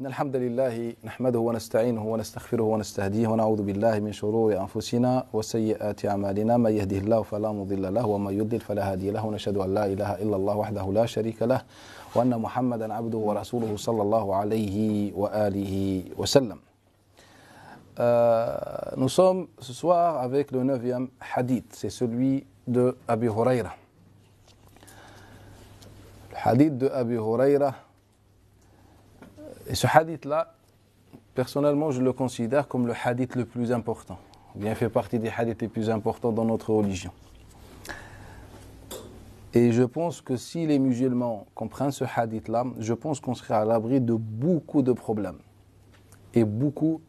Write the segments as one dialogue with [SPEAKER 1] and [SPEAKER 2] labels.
[SPEAKER 1] إن الحمد لله نحمده ونستعينه ونستغفره ونستهديه ونعوذ بالله من شرور أنفسنا وسيئات أعمالنا من يهده الله فلا مضل له ومن يضلل فلا هادي له ونشهد أن لا إله إلا الله وحده لا شريك له وأن محمدا عبده ورسوله صلى الله عليه وآله وسلم. Nous sommes ce soir avec le 9e hadith, c'est celui de Abi Huraira. Le hadith de Abi Huraira. Et ce hadith-là, personnellement, je le considère comme le hadith le plus important. Il bien fait partie des hadiths les plus importants dans notre religion. Et je pense que si les musulmans comprennent ce hadith-là, je pense qu'on serait à l'abri de beaucoup de problèmes et beaucoup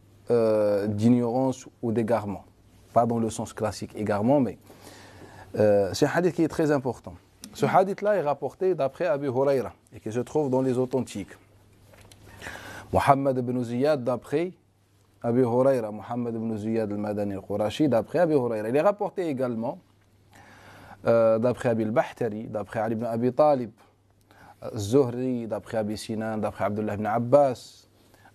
[SPEAKER 1] d'ignorance ou d'égarement. Pas dans le sens classique égarement, mais c'est un hadith qui est très important. Ce hadith-là est rapporté d'après Abi Huraira et qui se trouve dans les authentiques. Muhammad ibn Ziyad d'après Abi Huraira, Muhammad ibn Ziyad al-Madani al-Qurashi d'après Abi Huraira. Il est rapporté également d'après Abi al-Bahtari, d'après Ali ibn Abi Talib, Zuhri, d'après Abi Sinan, d'après Abdullah ibn Abbas,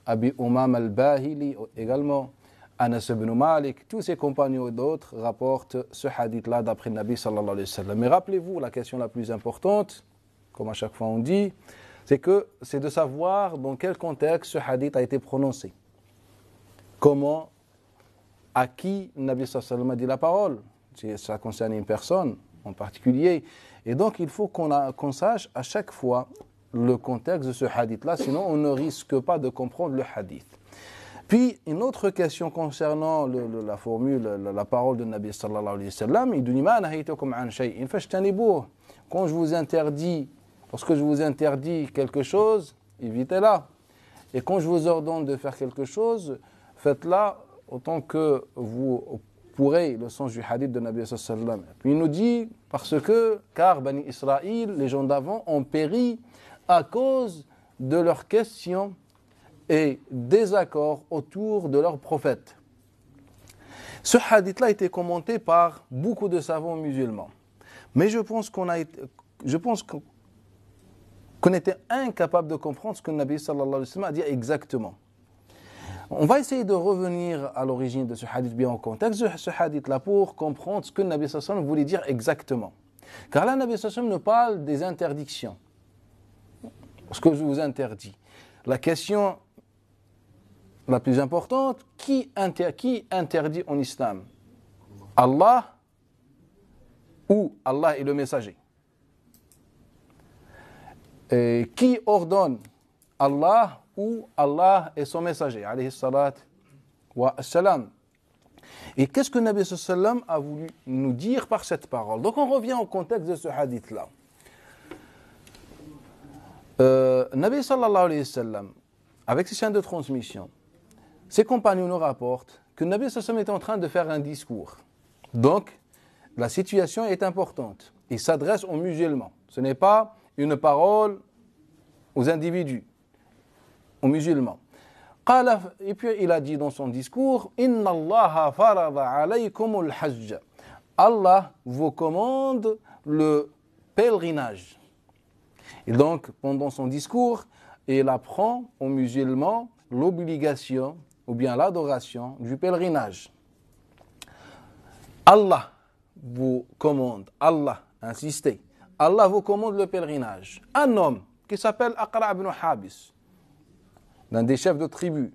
[SPEAKER 1] Abi Umam al-Bahili également, Anas ibn Malik, tous ces compagnons et d'autres rapportent ce hadith-là d'après le Nabi sallallahu alayhi wa sallam. Mais rappelez-vous, la question la plus importante, comme à chaque fois on dit, c'est de savoir dans quel contexte ce hadith a été prononcé. Comment, à qui le Nabi sallallahu alayhi wa sallam a dit la parole. Si ça concerne une personne en particulier. Et donc il faut qu'on sache à chaque fois le contexte de ce hadith-là, sinon on ne risque pas de comprendre le hadith. Puis une autre question concernant la formule, la parole de Nabi sallallahu alayhi wa sallam, il dit ma nahaytukum an shay'in fajtanibuh. Quand je vous interdis, lorsque je vous interdis quelque chose, évitez-la. Et quand je vous ordonne de faire quelque chose, faites-la autant que vous pourrez, le sens du hadith de Nabi sallallahu alayhi wa sallam. Puis il nous dit, car Bani Israël, les gens d'avant, ont péri à cause de leurs questions et désaccords autour de leur prophète. Ce hadith-là a été commenté par beaucoup de savants musulmans. Mais je pense qu'on était incapable de comprendre ce que le Nabi sallallahu alayhi wa sallam a dit exactement. On va essayer de revenir à l'origine de ce hadith, bien au contexte de ce hadith-là, pour comprendre ce que le Nabi sallallahu alayhi wa sallam voulait dire exactement. Car là, le Nabi sallallahu alayhi wa sallam nous parle des interdictions. Ce que je vous interdis. La question la plus importante, qui interdit en islam? Allah ou Allah est le messager? Et qui ordonne? Allah ou Allah est son messager, alayhi salat wa salam. Et qu'est-ce que Nabi sallallahu alayhi wa sallam a voulu nous dire par cette parole? Donc on revient au contexte de ce hadith-là. Nabi sallallahu alayhi wa sallam, avec ses chaînes de transmission, ses compagnons nous rapportent que Nabi sallallahu alayhi wa sallam est en train de faire un discours. Donc, la situation est importante. Il s'adresse aux musulmans. Ce n'est pas une parole aux individus, aux musulmans. Et puis il a dit dans son discours, Inna Allah farada alaykum al-hajj. Allah vous commande le pèlerinage. Et donc, pendant son discours, il apprend aux musulmans l'obligation ou bien l'adoration du pèlerinage. Allah vous commande, Allah, insistez, Allah vous commande le pèlerinage. Un homme qui s'appelle Aqra' ibn Habis, l'un des chefs de tribu,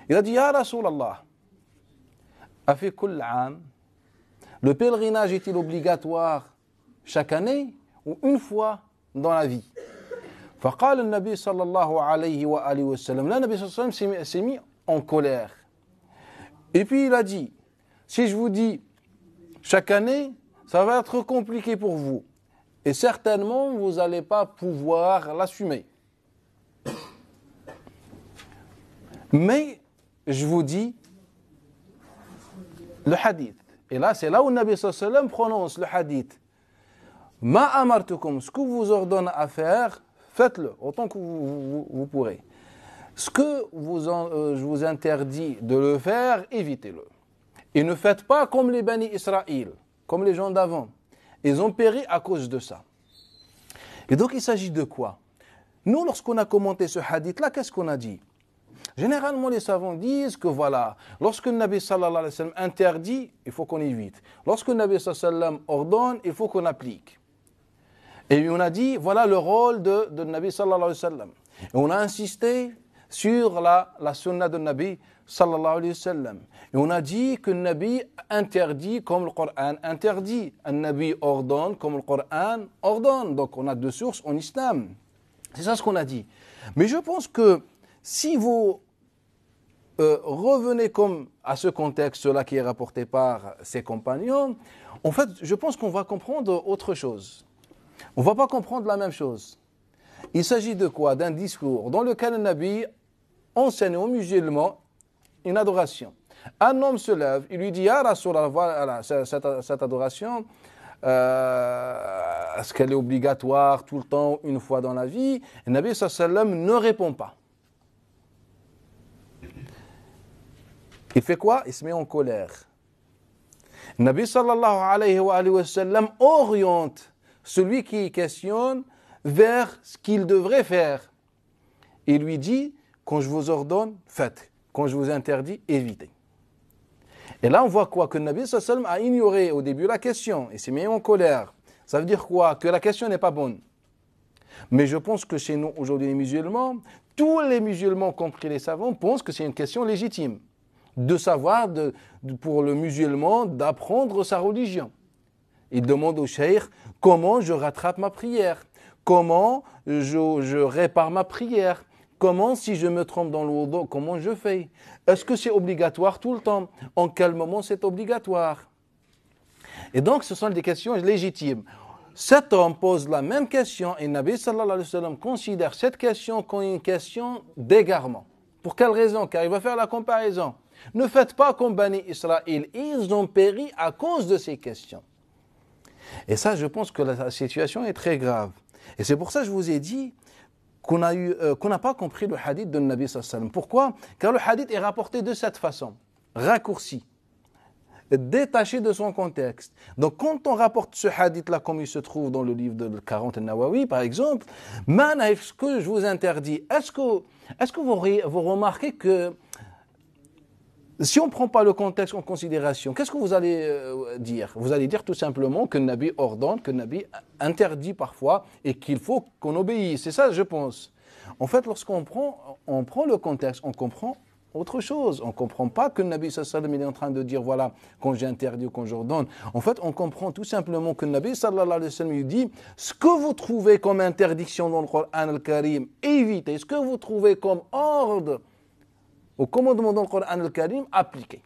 [SPEAKER 1] il a dit, Ya Rasulallah, afi kull am, le pèlerinage est-il obligatoire chaque année ou une fois dans la vie? فقال النبي صلى الله عليه وآله وسلم, là, le Nabi sallallahu alayhi wa sallam s'est mis en colère. Et puis il a dit, si je vous dis chaque année, ça va être compliqué pour vous. Et certainement, vous n'allez pas pouvoir l'assumer. Mais, je vous dis, le hadith. Et là, c'est là où le Nabi sallallahu alayhi wa sallam prononce le hadith. Ma amartukum, ce que vous ordonne à faire, faites-le autant que vous pourrez. Ce que je vous interdis de le faire, évitez-le. Et ne faites pas comme les Bani Israël, comme les gens d'avant. Ils ont péri à cause de ça. Et donc il s'agit de quoi? Nous, lorsqu'on a commenté ce hadith-là, qu'est-ce qu'on a dit? Généralement, les savants disent que voilà, lorsque le Nabi sallallahu alayhi wa sallam interdit, il faut qu'on évite. Lorsque le Nabi sallallahu alayhi wa sallam ordonne, il faut qu'on applique. Et on a dit, voilà le rôle de Nabi sallallahu alayhi wa sallam. Et on a insisté sur la sunna de Nabi sallallahu alayhi wa sallam. Et on a dit que le Nabi interdit comme le Coran interdit. Un Nabi ordonne comme le Coran ordonne. Donc on a deux sources en islam. C'est ça ce qu'on a dit. Mais je pense que si vous revenez comme à ce contexte-là qui est rapporté par ses compagnons, en fait, je pense qu'on va comprendre autre chose. On ne va pas comprendre la même chose. Il s'agit de quoi? D'un discours dans lequel le Nabi enseigne aux musulmans une adoration. Un homme se lève, il lui dit « Ya Rasulallah, voilà, cette adoration, est-ce qu'elle est obligatoire tout le temps, une fois dans la vie ?» Et le Nabi sallallahu alayhi wa sallam ne répond pas. Il fait quoi? Il se met en colère. Le Nabi sallallahu alayhi wa sallam oriente celui qui questionne vers ce qu'il devrait faire. Il lui dit, quand je vous ordonne, faites. Quand je vous interdis, évitez. Et là, on voit quoi? Que le Nabi sallallahu alayhi wa sallam a ignoré au début la question et s'est mis en colère. Ça veut dire quoi? Que la question n'est pas bonne. Mais je pense que chez nous, aujourd'hui, les musulmans, tous les musulmans, compris les savants, pensent que c'est une question légitime. De savoir, pour le musulman, d'apprendre sa religion. Il demande au cheikh comment je rattrape ma prière, comment je répare ma prière, comment si je me trompe dans le wudu, comment je fais. Est-ce que c'est obligatoire tout le temps? En quel moment c'est obligatoire? Et donc ce sont des questions légitimes. Cet homme pose la même question et Nabi sallallahu alayhi wa sallam considère cette question comme une question d'égarement. Pour quelle raison? Car il va faire la comparaison. Ne faites pas comme Bani Israël, ils ont péri à cause de ces questions. Et ça, je pense que la situation est très grave. Et c'est pour ça que je vous ai dit qu'on n'a pas compris le hadith de Nabi sallallahu alayhi wa sallam. Pourquoi? Car le hadith est rapporté de cette façon, raccourci, détaché de son contexte. Donc quand on rapporte ce hadith-là comme il se trouve dans le livre de 40 Nawawi, par exemple, ce que je vous interdis, est-ce que vous remarquez que si on ne prend pas le contexte en considération, qu'est-ce que vous allez dire? Vous allez dire tout simplement que le Nabi ordonne, que le Nabi interdit parfois et qu'il faut qu'on obéisse. C'est ça, je pense. En fait, lorsqu'on prend le contexte, on comprend autre chose. On ne comprend pas que le Nabi sallallahu alayhi wa sallam est en train de dire voilà, quand j'interdis ou quand j'ordonne. En fait, on comprend tout simplement que le Nabi sallallahu alayhi wa sallam lui dit ce que vous trouvez comme interdiction dans le Coran al-Karim, évitez. Ce que vous trouvez comme ordre au commandement dans le Coran al-Karim, appliqué.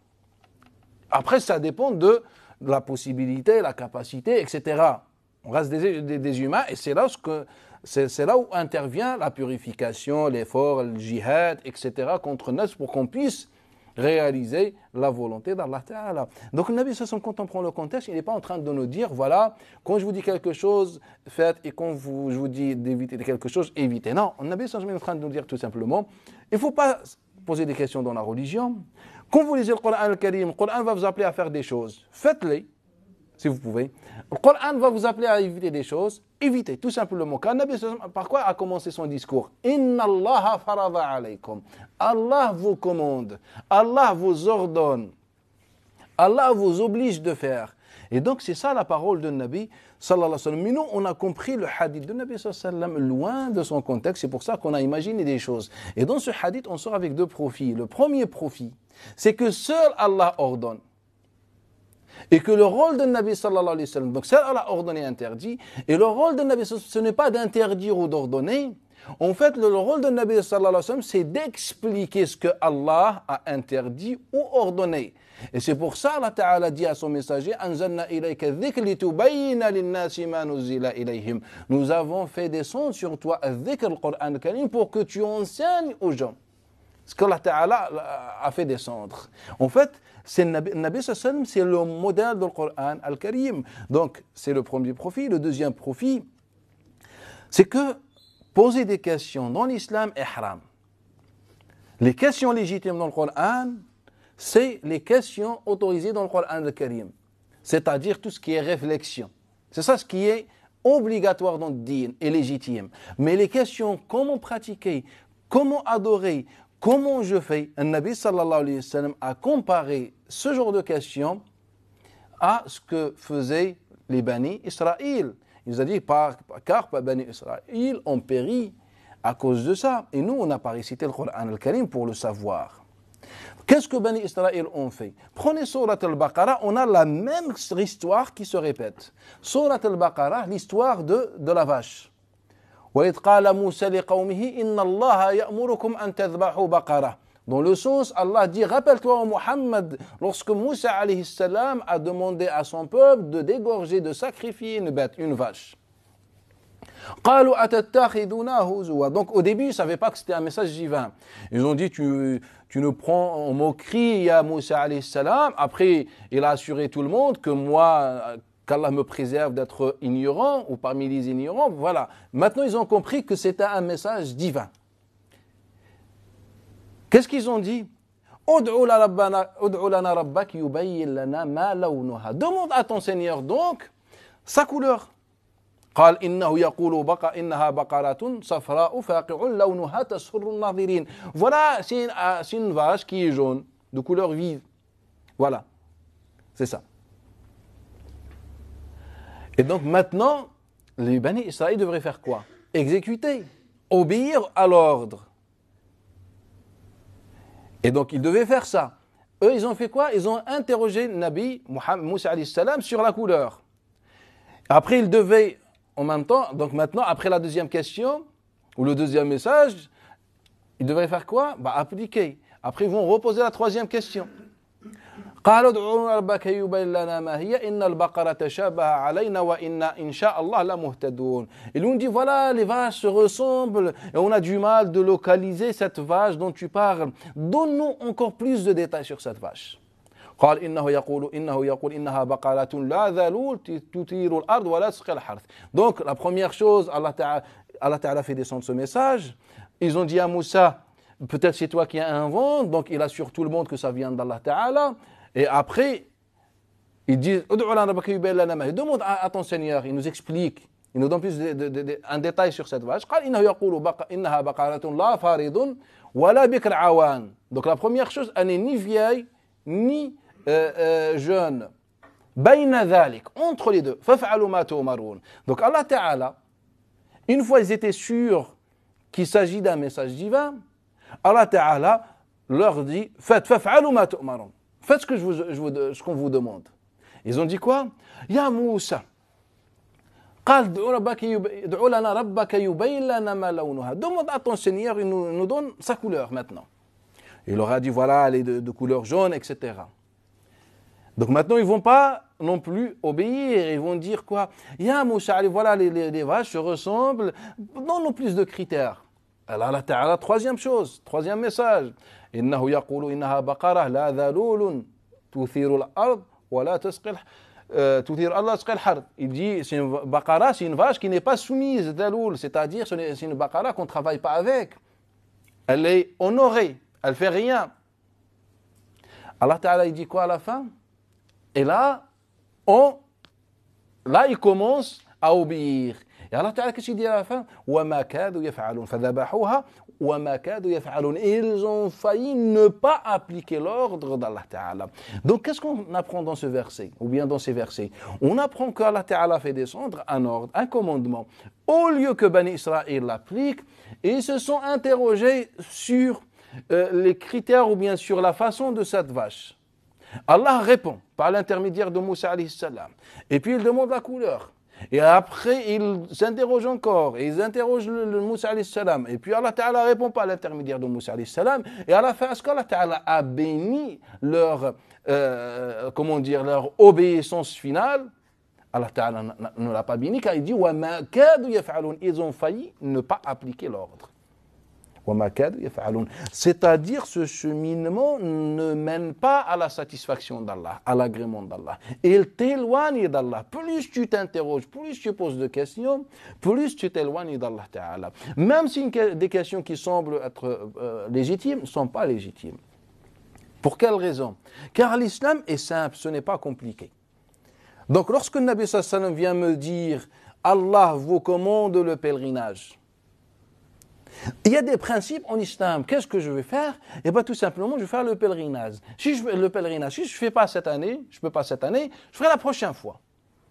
[SPEAKER 1] Après, ça dépend de la possibilité, la capacité, etc. On reste des humains et c'est là où intervient la purification, l'effort, le jihad, etc. contre nous pour qu'on puisse réaliser la volonté d'Allah Ta'ala. Donc le Nabi sallallahu alayhi wa sallam, quand on prend le contexte, il n'est pas en train de nous dire, voilà, quand je vous dis quelque chose, faites, et quand je vous dis d'éviter quelque chose, évitez. Non, le Nabi sallallahu alayhi wa sallam est en train de nous dire tout simplement, il ne faut pas poser des questions dans la religion. Quand vous lisez le Coran al-Karim, le Coran va vous appeler à faire des choses. Faites-les, si vous pouvez. Le Coran va vous appeler à éviter des choses. Évitez, tout simplement. Car Nabi, par quoi a commencé son discours? Inna Allah farada alaykum. Allah vous commande. Allah vous ordonne. Allah vous oblige de faire. Et donc, c'est ça la parole de Nabi sallallahu alayhi wa sallam. Mais nous, on a compris le hadith de Nabi sallallahu alayhi wa sallam loin de son contexte. C'est pour ça qu'on a imaginé des choses. Et dans ce hadith, on sort avec deux profits. Le premier profit, c'est que seul Allah ordonne. Et que le rôle de Nabi sallallahu alayhi wa sallam, donc seul Allah ordonne et interdit. Et le rôle de Nabi, ce n'est pas d'interdire ou d'ordonner. En fait, le rôle de Nabi sallallahu alayhi wa sallam, c'est d'expliquer ce que Allah a interdit ou ordonné. Et c'est pour ça Allah Ta'ala dit à son messager Anzalna ilayka dhikr litubayyina lin-nasi ma nuzila ilayhim. Nous avons fait descendre sur toi dhikr al-Qur'an al-Karim pour que tu enseignes aux gens ce qu'Allah Ta'ala a fait descendre. En fait, c'est Nabi sallallahu alayhi wa sallam, c'est le modèle du Qur'an al-Karim. Donc, c'est le premier profit. Le deuxième profit, c'est que poser des questions dans l'islam est haram. Les questions légitimes dans le Coran, c'est les questions autorisées dans le Coran al-Karim. C'est-à-dire tout ce qui est réflexion. C'est ça ce qui est obligatoire dans le din et légitime. Mais les questions comment pratiquer, comment adorer, comment je fais? Un Nabi sallallahu alayhi wa sallam a comparé ce genre de questions à ce que faisaient les Bani Israël. Il nous a dit, car Bani Israël ont péri à cause de ça. Et nous, on n'a pas récité le Coran al-Karim pour le savoir. Qu'est-ce que Bani Israël ont fait? Prenez Surat al-Baqarah, on a la même histoire qui se répète. Surat al-Baqarah, l'histoire de la vache. وَإِذْ قَالَ مُوسَى لِقَوْمِهِ إِنَّ اللَّهَ يَأْمُرُكُمْ أَن تَذْبَحُوا بَقَرَةً. Dans le sens, Allah dit, rappelle-toi, Muhammad, lorsque Moussa alayhi salam a demandé à son peuple de dégorger, de sacrifier une bête, une vache. قالوا أتتخذنا هزوا. Donc au début, ils ne savaient pas que c'était un message divin. Ils ont dit, tu nous prends en moquerie, ya Moussa alayhi salam. Après, il a assuré tout le monde que moi, qu'Allah me préserve d'être ignorant ou parmi les ignorants. Voilà. Maintenant, ils ont compris que c'était un message divin. Qu'est-ce qu'ils ont dit? Demande à ton Seigneur donc sa couleur. قال إنه يقول إنها بقرة صفراء فاقع لونها تسر الناظرين. Voilà, c'est une vache qui est jaune, de couleur vive. Voilà, c'est ça. Et donc maintenant, les Bani Israël devraient faire quoi? Exécuter, obéir à l'ordre. Et donc ils devaient faire ça. Eux, ils ont fait quoi? Ils ont interrogé le Nabi Moussa alayhi salam sur la couleur. Après, ils devaient en même temps, donc maintenant, après la deuxième question, ou le deuxième message, ils devraient faire quoi? Appliquer. Après, ils vont reposer la troisième question. قالوا ادعوا ربك يبين لنا ما هي إن البقرة تشابه علينا وإنا إن شاء الله لمهتدون. Ils nous dit, voilà, les vaches se ressemblent et on a du mal de localiser cette vache dont tu parles. Donne-nous encore plus de détails sur cette vache. قال إنه يقول إنها بقرة لا ذلول تثير الأرض ولا تسقي الحرث. Donc la première chose, Allah Ta'ala fait descendre ce message. Ils ont dit à Moussa, peut-être c'est toi qui inventes, donc il assure tout le monde que ça vient d'Allah Ta'ala. Et après, ils disent, demande à ton Seigneur, il nous explique, il nous donne plus un détail sur cette vache. Donc la première chose, elle n'est ni vieille, ni jeune. Entre les deux. Donc Allah Ta'ala, une fois ils étaient sûrs qu'il s'agit d'un message divin, Allah Ta'ala leur dit, faites ce qu'on vous demande. Ils ont dit quoi? Ya Moussa, demande à ton Seigneur, il nous donne sa couleur maintenant. Il leur a dit, voilà, elle est de couleur jaune, etc. Donc maintenant, ils ne vont pas non plus obéir. Ils vont dire quoi? Ya Moussa, voilà, les vaches se ressemblent, donne-nous plus de critères. Allah Ta'ala, troisième chose, troisième message. إنه يقول إنها بقرة لا ذلول تثير الأرض ولا تسقي تثير الأرض تسقي الحرث. Il dit c'est une baqara, c'est une vache qui n'est pas soumise dhaloul, c'est-à-dire c'est une baqara qu'on ne travaille pas avec. Elle est honorée, elle ne fait rien. Allah Ta'ala il dit quoi à la fin? Et là, il commence à obéir. Et Allah Ta'ala, qu'est-ce qu'il dit à la fin? وَمَا كَادُوا يَفْعَلُونَ فَذَبَحُوهَا وَمَا كَادُوا يَفْعَلُونَ. Ils ont failli ne pas appliquer l'ordre d'Allah Ta'ala. Donc, qu'est-ce qu'on apprend dans ce verset, ou bien dans ces versets? On apprend qu'Allah Ta'ala fait descendre un ordre, un commandement, au lieu que Bani Israël l'applique, et ils se sont interrogés sur les critères, ou bien sur la façon de cette vache. Allah répond par l'intermédiaire de Moussa alayhi salam. Et puis il demande la couleur. Et après, ils s'interrogent encore. Et ils interrogent le Moussa alayhi salam. Et puis Allah Ta'ala répond par l'intermédiaire de Moussa alayhi salam. Et à la fin, est-ce qu'Allah Ta'ala a béni leur, leur obéissance finale? Allah Ta'ala ne l'a pas béni car il dit وَمَا كَادُوا يَفْعَلُونَ. Ils ont failli ne pas appliquer l'ordre. C'est-à-dire ce cheminement ne mène pas à la satisfaction d'Allah, à l'agrément d'Allah. Il t'éloigne d'Allah. Plus tu t'interroges, plus tu poses de questions, plus tu t'éloignes d'Allah Ta'ala. Même si des questions qui semblent être légitimes ne sont pas légitimes. Pour quelle raison? Car l'islam est simple, ce n'est pas compliqué. Donc lorsque le Nabi sallallahu alayhi wa sallam vient me dire Allah vous commande le pèlerinage, Il y a des principes en islam. Qu'est-ce que je vais faire? Eh bien, tout simplement, je vais faire le pèlerinage. Si je ne fais pas cette année, je ne peux pas cette année, je ferai la prochaine fois.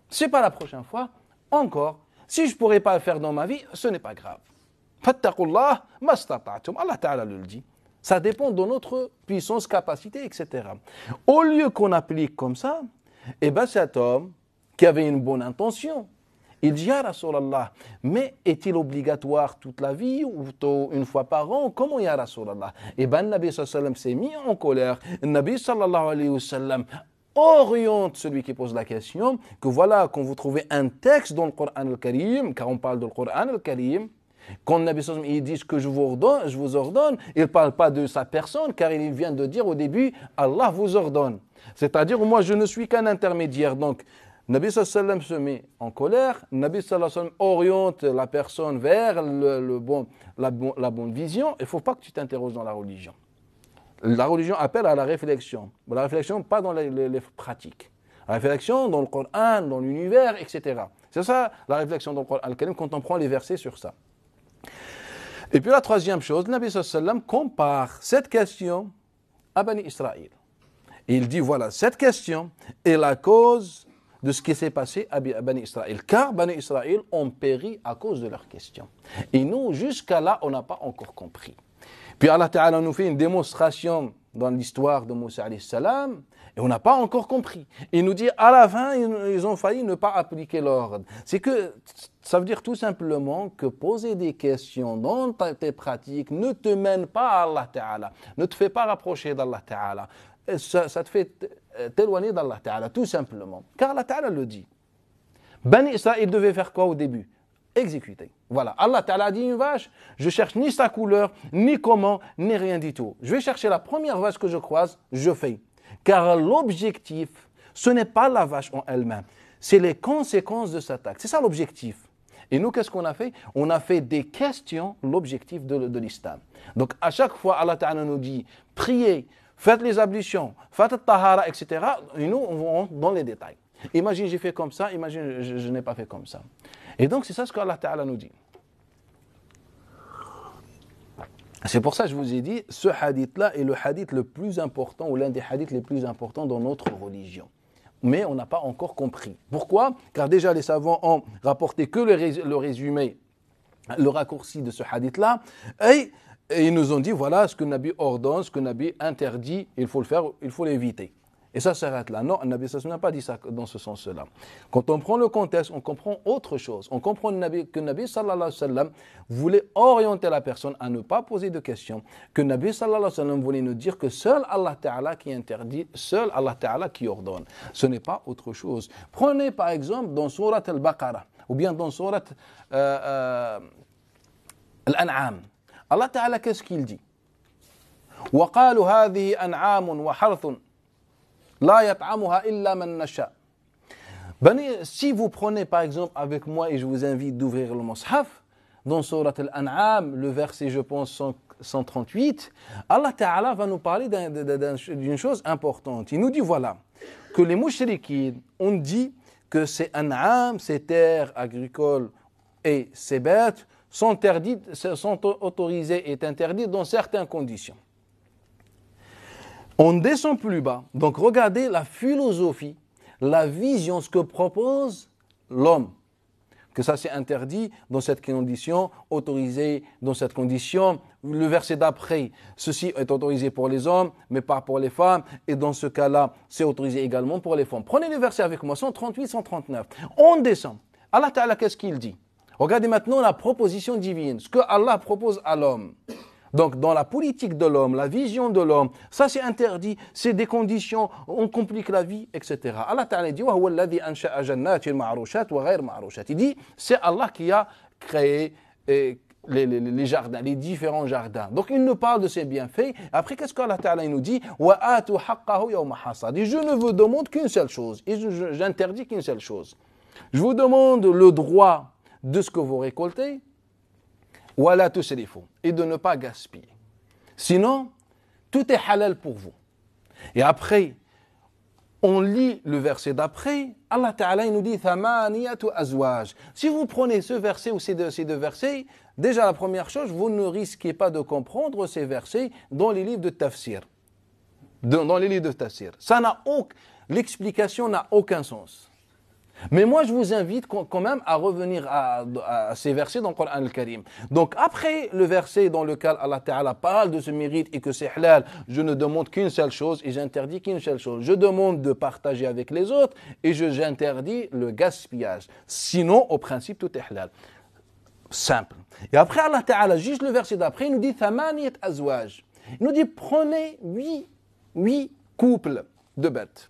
[SPEAKER 1] Si ce n'est pas la prochaine fois, encore. Si je ne pourrais pas le faire dans ma vie, ce n'est pas grave. Fattaqullah mastata'tum. Allah Ta'ala le dit. Ça dépend de notre puissance, capacité, etc. Au lieu qu'on applique comme ça, eh bien, cet homme qui avait une bonne intention, il dit, Ya Rasulallah, mais est-il obligatoire toute la vie ou une fois par an? Comment, Ya Rasulallah? Eh bien, le Nabi sallallahu alayhi wa sallam s'est mis en colère. Le Nabi sallallahu alayhi wa sallam oriente celui qui pose la question, que voilà, quand vous trouvez un texte dans le Coran al-Karim, car on parle du Coran al-Karim, quand le Nabi sallallahu alayhi wa sallam il dit que je vous ordonne, il ne parle pas de sa personne, car il vient de dire au début, Allah vous ordonne. C'est-à-dire, moi, je ne suis qu'un intermédiaire. Donc, Nabi sallallahu alayhi wa sallam se met en colère, Nabi sallallahu alayhi wa sallam oriente la personne vers la bonne vision. Il ne faut pas que tu t'interroges dans la religion. La religion appelle à la réflexion. La réflexion, pas dans les pratiques. La réflexion dans le Coran, dans l'univers, etc. C'est ça la réflexion dans le Coran al-Karim quand on prend les versets sur ça. Et puis la troisième chose, Nabi sallallahu alayhi wa sallam compare cette question à Bani Israël. Et il dit, voilà, cette question est la cause de ce qui s'est passé à Bani Israël. Car Bani Israël ont péri à cause de leurs questions. Et nous, jusqu'à là, on n'a pas encore compris. Puis Allah Ta'ala nous fait une démonstration dans l'histoire de Moussa alayhi salam, et on n'a pas encore compris. Il nous dit, à la fin, ils ont failli ne pas appliquer l'ordre. C'est que, ça veut dire tout simplement que poser des questions dans tes pratiques ne te mène pas à Allah Ta'ala, ne te fait pas rapprocher d'Allah Ta'ala. Ça te fait t'éloigner d'Allah Ta'ala, tout simplement. Car Allah Ta'ala le dit. Bani Israël devait faire quoi au début? Exécuter. Voilà. Allah Ta'ala a dit une vache, je cherche ni sa couleur, ni comment, ni rien du tout. Je vais chercher la première vache que je croise, je fais. Car l'objectif, ce n'est pas la vache en elle-même, c'est les conséquences de cet acte. C'est ça l'objectif. Et nous, qu'est-ce qu'on a fait? On a fait des questions, l'objectif de l'islam. Donc, à chaque fois, Allah Ta'ala nous dit, priez, faites les ablutions, faites le tahara, etc. Et nous, on rentre dans les détails. Imagine, j'ai fait comme ça, imagine, je n'ai pas fait comme ça. Et donc, c'est ça ce qu'Allah Ta'ala nous dit. C'est pour ça que je vous ai dit, ce hadith-là est le hadith le plus important, ou l'un des hadiths les plus importants dans notre religion. Mais on n'a pas encore compris. Pourquoi? Car déjà, les savants ont rapporté que le résumé, le raccourci de ce hadith-là, et ils nous ont dit, voilà ce que Nabi ordonne, ce que Nabi interdit, il faut le faire, il faut l'éviter. Et ça s'arrête là. Non, Nabi n'a pas dit ça dans ce sens-là. Quand on prend le contexte, on comprend autre chose. On comprend que Nabi sallallahu alayhi wa sallam voulait orienter la personne à ne pas poser de questions, que Nabi sallallahu alayhi wa sallam voulait nous dire que seul Allah Ta'ala qui interdit, seul Allah Ta'ala qui ordonne. Ce n'est pas autre chose. Prenez par exemple dans Surat al-Baqarah, ou bien dans Surat al-An'am. Allah Ta'ala, qu'est-ce qu'il dit? وَقَالُوا هَذِهِ أَنْعَامٌ وَحَرْثٌ لَا يَطْعَمُهَا إِلَّا مَنْ نَشَاءُ. Si vous prenez par exemple avec moi, et je vous invite d'ouvrir le Mushaf, dans Surat al-An'am, le verset, je pense, 138, Allah Ta'ala va nous parler d'une chose importante. Il nous dit, voilà, que les mouchriquins ont dit que ces An'am, ces terres agricoles et ces bêtes, sont autorisées et interdites dans certaines conditions. On descend plus bas. Donc regardez la philosophie, la vision, ce que propose l'homme. Que ça c'est interdit dans cette condition, autorisé dans cette condition. Le verset d'après, ceci est autorisé pour les hommes, mais pas pour les femmes. Et dans ce cas-là, c'est autorisé également pour les femmes. Prenez les versets avec moi, 138, 139. On descend. Allah Ta'ala, qu'est-ce qu'il dit? Regardez maintenant la proposition divine, ce que Allah propose à l'homme. Donc, dans la politique de l'homme, la vision de l'homme, ça c'est interdit, c'est des conditions, on complique la vie, etc. Allah Ta'ala dit, il dit, c'est Allah qui a créé les jardins, les différents jardins. Donc, il nous parle de ses bienfaits. Après, qu'est-ce qu'Allah Ta'ala nous dit? Je ne vous demande qu'une seule chose, et j'interdis qu'une seule chose. Je vous demande le droit de ce que vous récoltez, et de ne pas gaspiller. Sinon, tout est halal pour vous. Et après, on lit le verset d'après, Allah Ta'ala il nous dit thamaniyatu azwaj. Si vous prenez ce verset ou ces deux versets, déjà la première chose, vous ne risquez pas de comprendre ces versets dans les livres de tafsir. Dans les livres de tafsir. L'explication n'a aucun sens. Mais moi, je vous invite quand même à revenir à ces versets dans le Coran al-Karim. Donc, après le verset dans lequel Allah Ta'ala parle de ce mérite et que c'est halal, je ne demande qu'une seule chose et j'interdis qu'une seule chose. Je demande de partager avec les autres et j'interdis le gaspillage. Sinon, au principe, tout est halal. Simple. Et après, Allah Ta'ala, juste le verset d'après, il nous dit « Thamaniyat azwaj ». Il nous dit « Prenez 8 couples de bêtes ».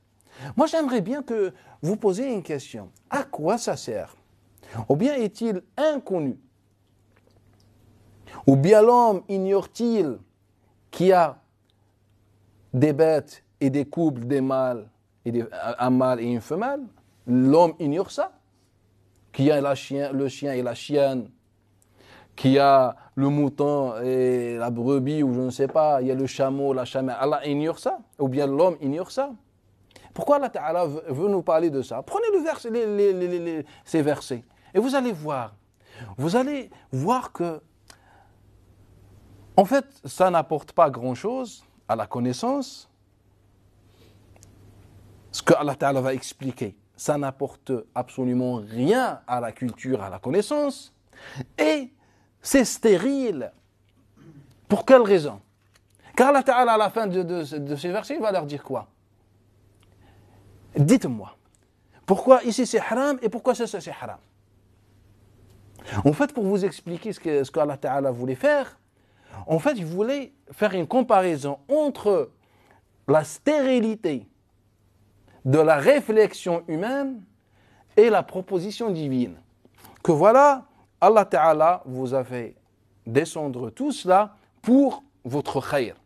[SPEAKER 1] Moi, j'aimerais bien que vous posiez une question. À quoi ça sert? Ou bien est-il inconnu? Ou bien l'homme ignore-t-il qu'il y a des bêtes et des couples, des mâles, un mâle et une femelle? L'homme ignore ça? Qu'il y a le chien et la chienne, qu'il y a le mouton et la brebis, ou je ne sais pas, il y a le chameau, la chamelle. Allah ignore ça? Ou bien l'homme ignore ça? Pourquoi Allah Ta'ala veut nous parler de ça? Prenez ces versets et vous allez voir. Vous allez voir que, en fait, ça n'apporte pas grand-chose à la connaissance. Ce que Allah Ta'ala va expliquer, ça n'apporte absolument rien à la culture, à la connaissance. Et c'est stérile. Pour quelle raison? Car Allah Ta'ala, à la fin de ces versets, il va leur dire quoi? Dites-moi, pourquoi ici c'est haram et pourquoi ça c'est haram? En fait, pour vous expliquer ce que Allah Ta'ala voulait faire, en fait, il voulait faire une comparaison entre la stérilité de la réflexion humaine et la proposition divine. Que voilà, Allah Ta'ala vous a fait descendre tout cela pour votre khayr.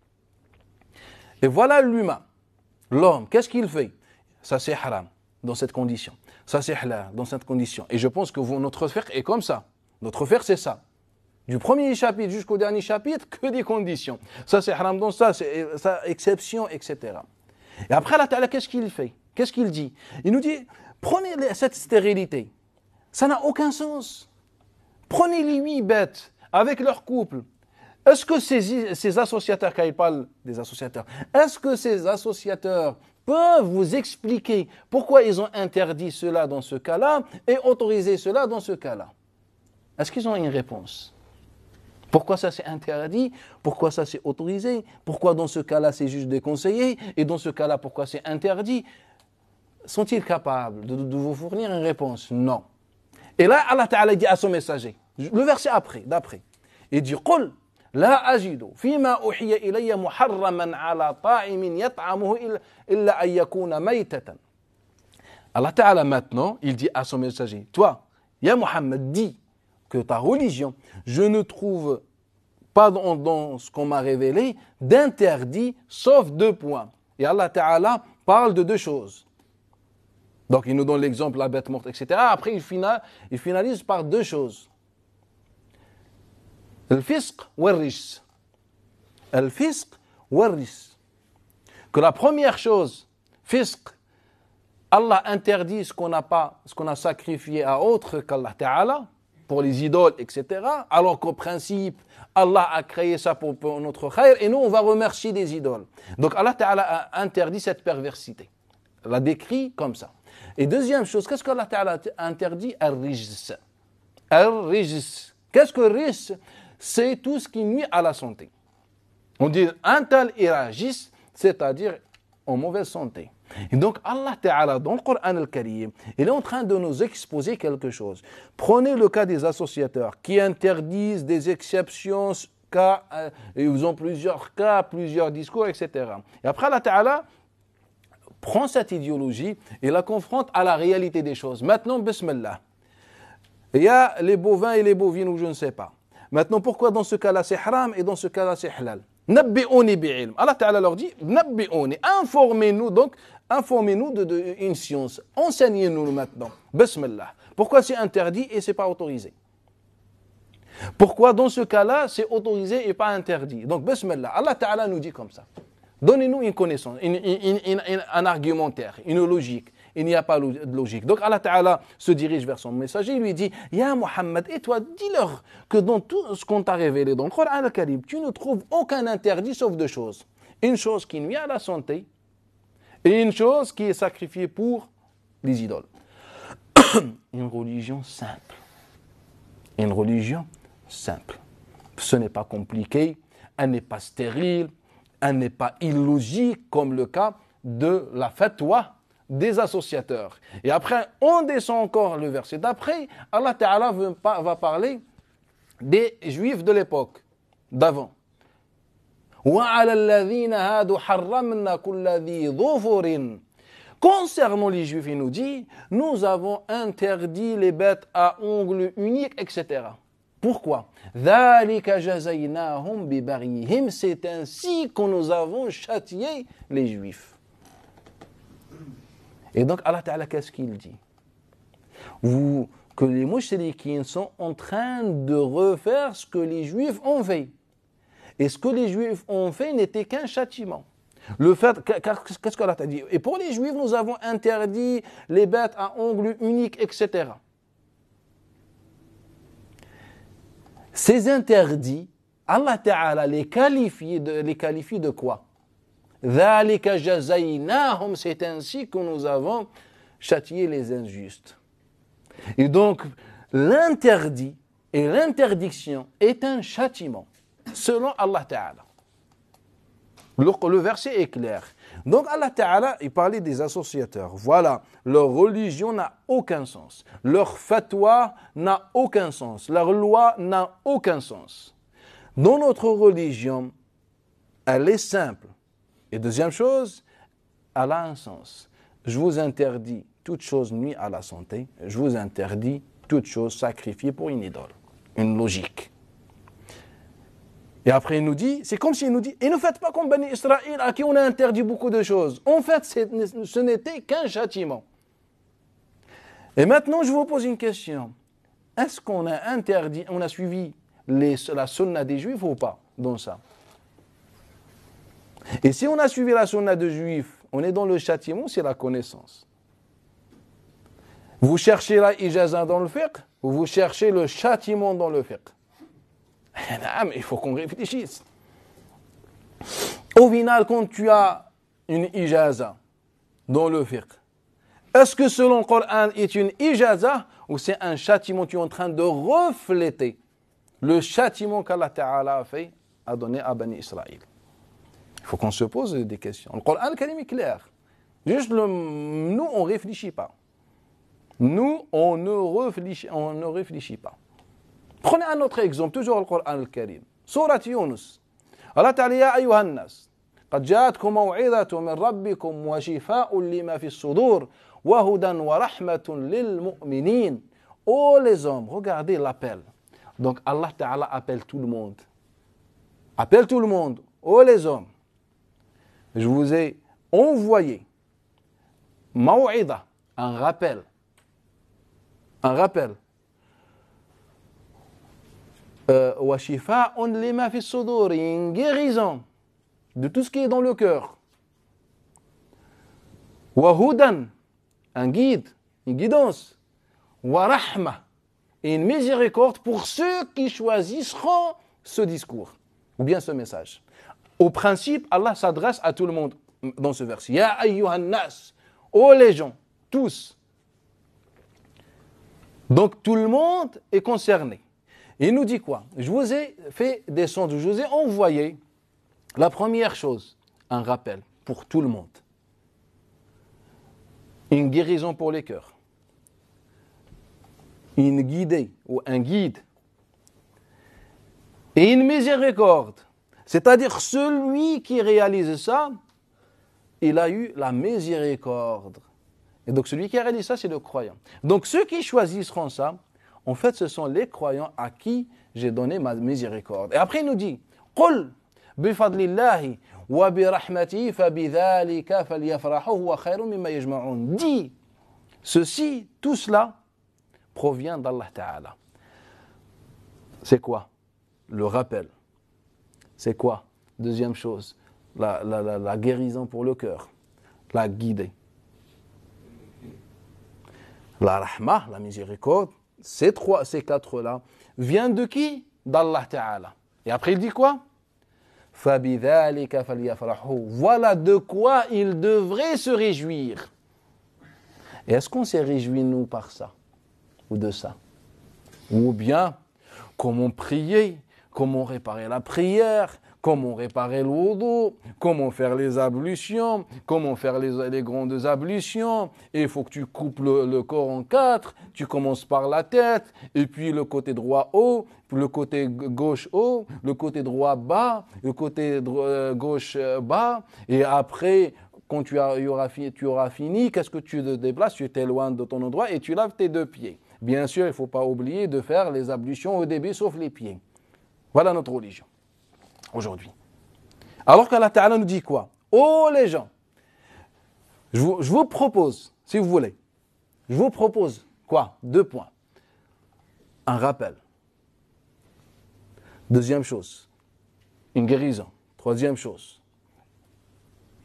[SPEAKER 1] Et voilà l'humain, l'homme, qu'est-ce qu'il fait? Ça c'est haram dans cette condition. Ça c'est halal dans cette condition. Et je pense que notre fiqh est comme ça. Notre fiqh c'est ça. Du premier chapitre jusqu'au dernier chapitre, que des conditions. Ça c'est haram dans ça, c'est exception, etc. Et après Allah Ta'ala, qu'est-ce qu'il fait? Qu'est-ce qu'il dit? Il nous dit, prenez cette stérilité. Ça n'a aucun sens. Prenez les 8 bêtes avec leur couple. Est-ce que ces associateurs, quand il parle des associateurs, est-ce que ces associateurs peuvent vous expliquer pourquoi ils ont interdit cela dans ce cas-là et autorisé cela dans ce cas-là? Est-ce qu'ils ont une réponse? Pourquoi ça c'est interdit? Pourquoi ça c'est autorisé? Pourquoi dans ce cas-là c'est juste déconseillé? Et dans ce cas-là, pourquoi c'est interdit? Sont-ils capables de vous fournir une réponse? Non. Et là, Allah Ta'ala dit à son messager, le verset d'après, il dit « Qul لا أجد فيما أوحي إلي محرما على طاعم يطعمه إلا أن يكون ميتة. » Allah Ta'ala maintenant, il dit à son messager, toi, Ya Muhammad, dis que ta religion, je ne trouve pas dans ce qu'on m'a révélé d'interdit, sauf 2 points. Et Allah Ta'ala parle de 2 choses. Donc il nous donne l'exemple, la bête morte, etc. Après il finalise par 2 choses. الفسق والرجس. الفسق والرجس. Que la première chose, fisq, Allah interdit ce qu'on a sacrifié à autre qu'Allah Ta'ala, pour les idoles, etc. Alors qu'au principe, Allah a créé ça pour notre khayr et nous on va remercier des idoles. Donc Allah Ta'ala a interdit cette perversité. Il l'a décrit comme ça. Et deuxième chose, qu'est-ce qu'Allah Ta'ala a interdit? Al-rijs. Al-rijs. Qu'est-ce que rijs? C'est tout ce qui nuit à la santé. On dit un tel iragis, c'est-à-dire en mauvaise santé. Et donc Allah Ta'ala, dans le Coran al-Karim, il est en train de nous exposer quelque chose. Prenez le cas des associateurs qui interdisent des exceptions, ils ont plusieurs cas, plusieurs discours, etc. Et après Allah Ta'ala prend cette idéologie et la confronte à la réalité des choses. Maintenant, bismillah. Il y a les bovins et les bovines ou je ne sais pas. Maintenant, pourquoi dans ce cas-là c'est haram et dans ce cas-là c'est halal? Nabbi'uni bi'ilm. Allah Ta'ala leur dit, nabbi'uni, informez-nous d'une science. Enseignez-nous maintenant. Bismillah. Pourquoi c'est interdit et c'est pas autorisé? Pourquoi dans ce cas-là c'est autorisé et pas interdit? Donc, bismillah. Allah Ta'ala nous dit comme ça. Donnez-nous une connaissance, un argumentaire, une logique. Il n'y a pas de logique. Donc Allah Ta'ala se dirige vers son messager, il lui dit, Ya Muhammad, et toi, dis-leur que dans tout ce qu'on t'a révélé dans le Coran al-Karim, tu ne trouves aucun interdit sauf deux choses. Une chose qui nuit à la santé et une chose qui est sacrifiée pour les idoles. Une religion simple. Une religion simple. Ce n'est pas compliqué, elle n'est pas stérile, elle n'est pas illogique comme le cas de la fatwa des associateurs. Et après, on descend encore le verset d'après, Allah Ta'ala va parler des juifs de l'époque, d'avant. Concernant les juifs, il nous dit, nous avons interdit les bêtes à ongles uniques, etc. Pourquoi? C'est ainsi que nous avons châtié les juifs. Et donc Allah Ta'ala, qu'est-ce qu'il dit? Que les mouchriquins sont en train de refaire ce que les juifs ont fait. Et ce que les juifs ont fait n'était qu'un châtiment. Qu'est-ce qu'Allah t'a dit? Et pour les juifs, nous avons interdit les bêtes à ongles uniques, etc. Ces interdits, Allah Ta'ala les qualifie de quoi? C'est ainsi que nous avons châtié les injustes. Et donc, l'interdit et l'interdiction est un châtiment, selon Allah Ta'ala. Le verset est clair. Donc Allah Ta'ala, il parlait des associateurs. Voilà, leur religion n'a aucun sens. Leur fatwa n'a aucun sens. Leur loi n'a aucun sens. Dans notre religion, elle est simple. Et deuxième chose, elle a un sens. Je vous interdis toute chose nuit à la santé. Je vous interdis toute chose sacrifiée pour une idole. Une logique. Et après, il nous dit, c'est comme s'il nous dit, et ne faites pas comme Bani Israël à qui on a interdit beaucoup de choses. En fait, ce n'était qu'un châtiment. Et maintenant, je vous pose une question. Est-ce qu'on a interdit, on a suivi la sunna des Juifs ou pas dans ça? Et si on a suivi la sunna des Juifs, on est dans le châtiment, c'est la connaissance. Vous cherchez la ijaza dans le fiqh, ou vous cherchez le châtiment dans le fiqh? Mais il faut qu'on réfléchisse. Au final, quand tu as une ijaza dans le fiqh, est-ce que selon le Coran est une ijaza ou c'est un châtiment? Tu es en train de refléter le châtiment qu'Allah Ta'ala a donné à Bani Israël. Il faut qu'on se pose des questions. Le Coran est clair. Juste nous, on ne réfléchit pas. Nous, on ne réfléchit pas. Prenez un autre exemple, toujours le Coran al-Karim. Surat Yunus. Allah Ta'ala, ya ayyuhan nas, قد جاءتكم موعظة من ربكم وشفاء لما في الصدور وهدى ورحمة للمؤمنين. Oh les hommes, regardez l'appel. Donc Allah Ta'ala appelle tout le monde. Appelle tout le monde. Oh les hommes, je vous ai envoyé maw'ida, un rappel. Un rappel. وَشِفَاءٌ لِمَا فِي الصُّدُورِ, une guérison de tout ce qui est dans le cœur. وَهُدًا, un guide, une guidance. وَرَحْمَةٌ, et une miséricorde pour ceux qui choisiront ce discours, ou bien ce message. Au principe, Allah s'adresse à tout le monde dans ce verset. Ya ayyuhan nas, oh les gens, tous. Donc tout le monde est concerné. Il nous dit quoi? Je vous ai fait descendre, je vous ai envoyé la première chose, un rappel pour tout le monde. Une guérison pour les cœurs. Une guidée ou un guide. Et une miséricorde. C'est-à-dire celui qui réalise ça, il a eu la miséricorde. Et donc celui qui a réalisé ça, c'est le croyant. Donc ceux qui choisiront ça, en fait, ce sont les croyants à qui j'ai donné ma miséricorde. Et après, il nous dit, قُلْ بِفَضْلِ اللَّهِ وَبِرَحْمَتِهِ فَبِذَلِكَ فَلْيَفْرَحُوا هُوَ خَيْرٌ مِمَّا يَجْمَعُونَ. Dis, ceci, tout cela provient d'Allah Ta'ala. C'est quoi? Le rappel. C'est quoi? Deuxième chose, la guérison pour le cœur, la guider. La rahma, la miséricorde, ces quatre-là, viennent de qui? D'Allah Ta'ala. Et après il dit quoi? فَبِذَلِكَ فَلْيَفْرَحُوا. Voilà de quoi ils devraient se réjouir. Et est-ce qu'on s'est réjoui nous par ça? Ou de ça? Ou bien, comment prier? Comment réparer la prière? Comment réparer le wudu, comment faire les ablutions, comment faire les grandes ablutions. Et il faut que tu coupes le corps en quatre. Tu commences par la tête, et puis le côté droit haut, puis le côté gauche haut, le côté droit bas, le côté gauche bas. Et après, quand tu auras fini, qu'est-ce que tu te déplaces? Tu t'éloignes de ton endroit et tu laves tes deux pieds. Bien sûr, il ne faut pas oublier de faire les ablutions au début, sauf les pieds. Voilà notre religion. Aujourd'hui. Alors qu'Allah Ta'ala nous dit quoi? Oh les gens, je vous propose, si vous voulez, je vous propose quoi? 2 points. Un rappel. Deuxième chose, une guérison. Troisième chose,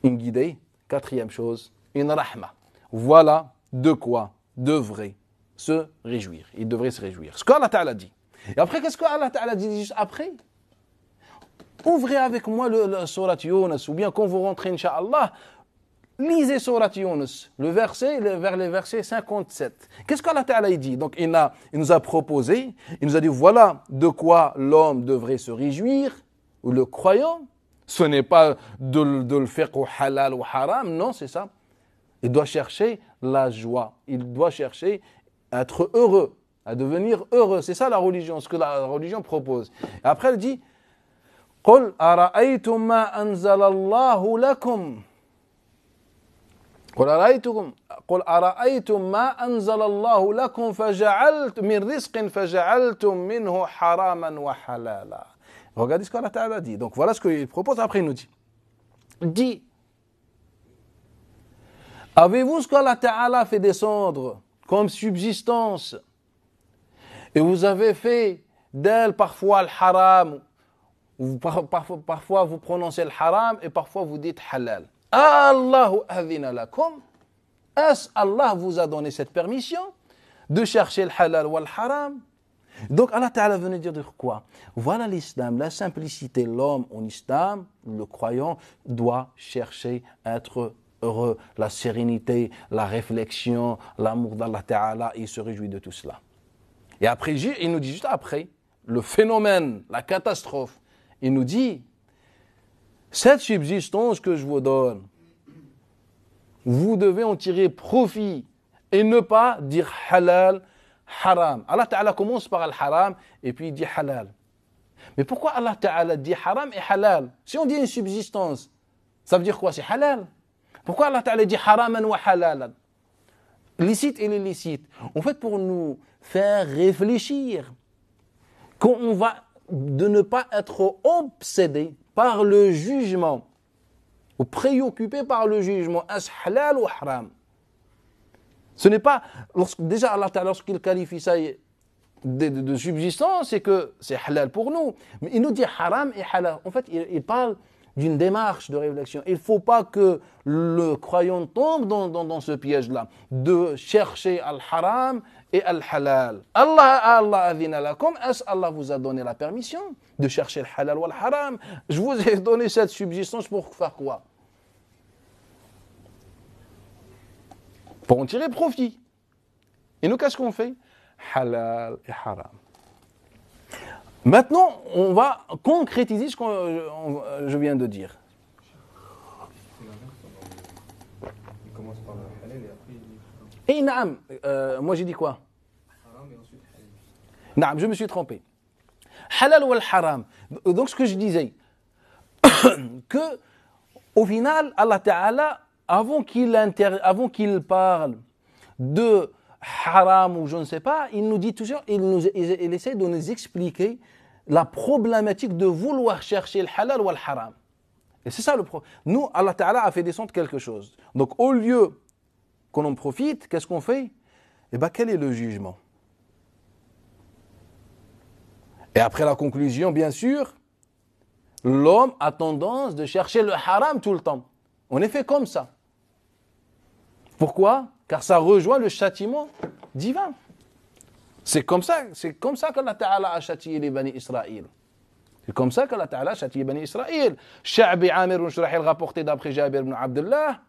[SPEAKER 1] une guidée. Quatrième chose, une rahma. Voilà de quoi devrait se réjouir. Il devrait se réjouir. Ce qu'Allah Ta'ala dit. Et après, qu'est-ce qu'Allah Ta'ala dit juste après? Ouvrez avec moi le Surat Yunus, ou bien quand vous rentrez, Inch'Allah, lisez Surat Yunus, vers les versets 57. Qu'est-ce qu'Allah Ta'ala dit? Donc il nous a proposé, il nous a dit voilà de quoi l'homme devrait se réjouir, ou le croyant. Ce n'est pas de le faire au halal ou haram, non, c'est ça. Il doit chercher la joie, il doit chercher à être heureux, à devenir heureux. C'est ça la religion, ce que la religion propose. Et après elle dit قل أرأيتم ما أنزل الله لكم قل أرأيتم ما أنزل الله لكم فجعلت من رزق فجعلتم منه حراما وحلالا. Regardez ce qu'Allah Ta'ala dit. Donc voilà ce qu'il propose. Après il nous dit avez-vous ce qu'Allah Ta'ala fait descendre comme subsistance et vous avez fait d'elle parfois le haram? Parfois vous prononcez le haram et parfois vous dites halal. Allahu adhina lakum. Est-ce Allah vous a donné cette permission de chercher le halal ou le haram? Donc Allah Ta'ala venait dire quoi? Voilà l'islam, la simplicité. L'homme en islam, le croyant, doit chercher à être heureux, la sérénité, la réflexion, l'amour d'Allah Ta'ala. Il se réjouit de tout cela. Et après, il nous dit juste après, le phénomène, la catastrophe. Il nous dit, cette subsistance que je vous donne, vous devez en tirer profit et ne pas dire halal, haram. Allah Ta'ala commence par le haram et puis il dit halal. Mais pourquoi Allah Ta'ala dit haram et halal? Si on dit une subsistance, ça veut dire quoi? C'est halal. Pourquoi Allah Ta'ala dit haraman wa halalan? Licite et l'illicite. En fait, pour nous faire réfléchir, qu'on va de ne pas être obsédé par le jugement ou préoccupé par le jugement, est-ce halal ou haram? Ce n'est pas, déjà Allah Ta'ala, lorsqu'il qualifie ça de subsistance, c'est que c'est halal pour nous. Mais il nous dit haram et halal. En fait, il parle d'une démarche de réflexion. Il ne faut pas que le croyant tombe dans ce piège-là, de chercher al-haram et al-halal. Allah adhina lakum, est-ce Allah vous a donné la permission de chercher le halal ou al-haram? Je vous ai donné cette subsistance pour faire quoi? Pour en tirer profit. Et nous, qu'est-ce qu'on fait? Halal et haram. Maintenant, on va concrétiser ce que je viens de dire.
[SPEAKER 2] Il commence par le halal et après il dit
[SPEAKER 1] Et naam, moi j'ai dit quoi?
[SPEAKER 2] haram et ensuite halal.
[SPEAKER 1] Naam, je me suis trompé. Halal ou al-haram. Donc ce que je disais, que au final, Allah Ta'ala, avant qu'il parle de haram ou je ne sais pas, il nous dit toujours, il essaie de nous expliquer la problématique de vouloir chercher le halal ou le haram. Et c'est ça le problème. Nous, Allah Ta'ala a fait descendre quelque chose. Donc au lieu qu'on en profite, qu'est-ce qu'on fait? Eh bien, quel est le jugement? Et après la conclusion, bien sûr, l'homme a tendance de chercher le haram tout le temps. On est fait comme ça. Pourquoi? Car ça rejoint le châtiment divin. C'est comme ça qu'Allah Ta'ala a châtié les Bani Israël. C'est comme ça qu'Allah Ta'ala a châtié les Bani Israël. Sha'bi Amir ibn Shurahil rapporté d'après Jabir ibn Abdullah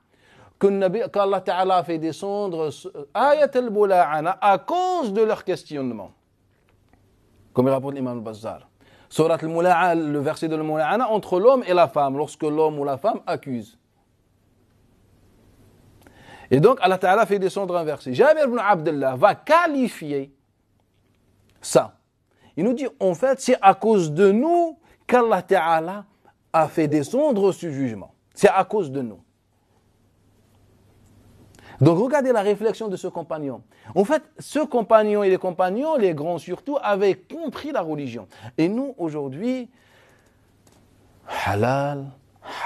[SPEAKER 1] qu'Allah Ta'ala a fait descendre Ayat al-Bula'ana à cause de leur questionnement. Comme il rapporte l'imam al-Bazzar. Surat al-Mula'ana, le verset de al-Mula'ana entre l'homme et la femme, lorsque l'homme ou la femme accuse. Et donc Allah Ta'ala fait descendre un verset. Jabir ibn Abdullah va qualifier ça. Il nous dit, en fait, c'est à cause de nous qu'Allah Ta'ala a fait descendre ce jugement. C'est à cause de nous. Donc regardez la réflexion de ce compagnon. En fait, ce compagnon et les compagnons, les grands surtout, avaient compris la religion. Et nous, aujourd'hui, halal,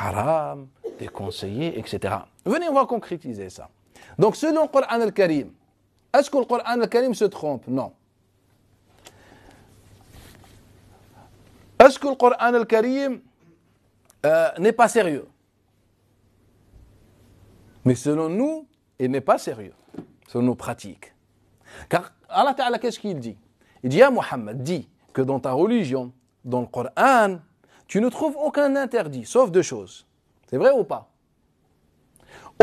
[SPEAKER 1] haram, déconseillé, etc. Venez, on va concrétiser ça. Donc selon le Coran al-Karim, est-ce que le Coran al-Karim se trompe? Non. Est-ce que le Coran al-Karim n'est pas sérieux? Mais selon nous, il n'est pas sérieux, selon nos pratiques. Car Allah Ta'ala, qu'est-ce qu'il dit? Il dit, à Muhammad, dis que dans ta religion, dans le Coran, tu ne trouves aucun interdit, sauf deux choses. C'est vrai ou pas?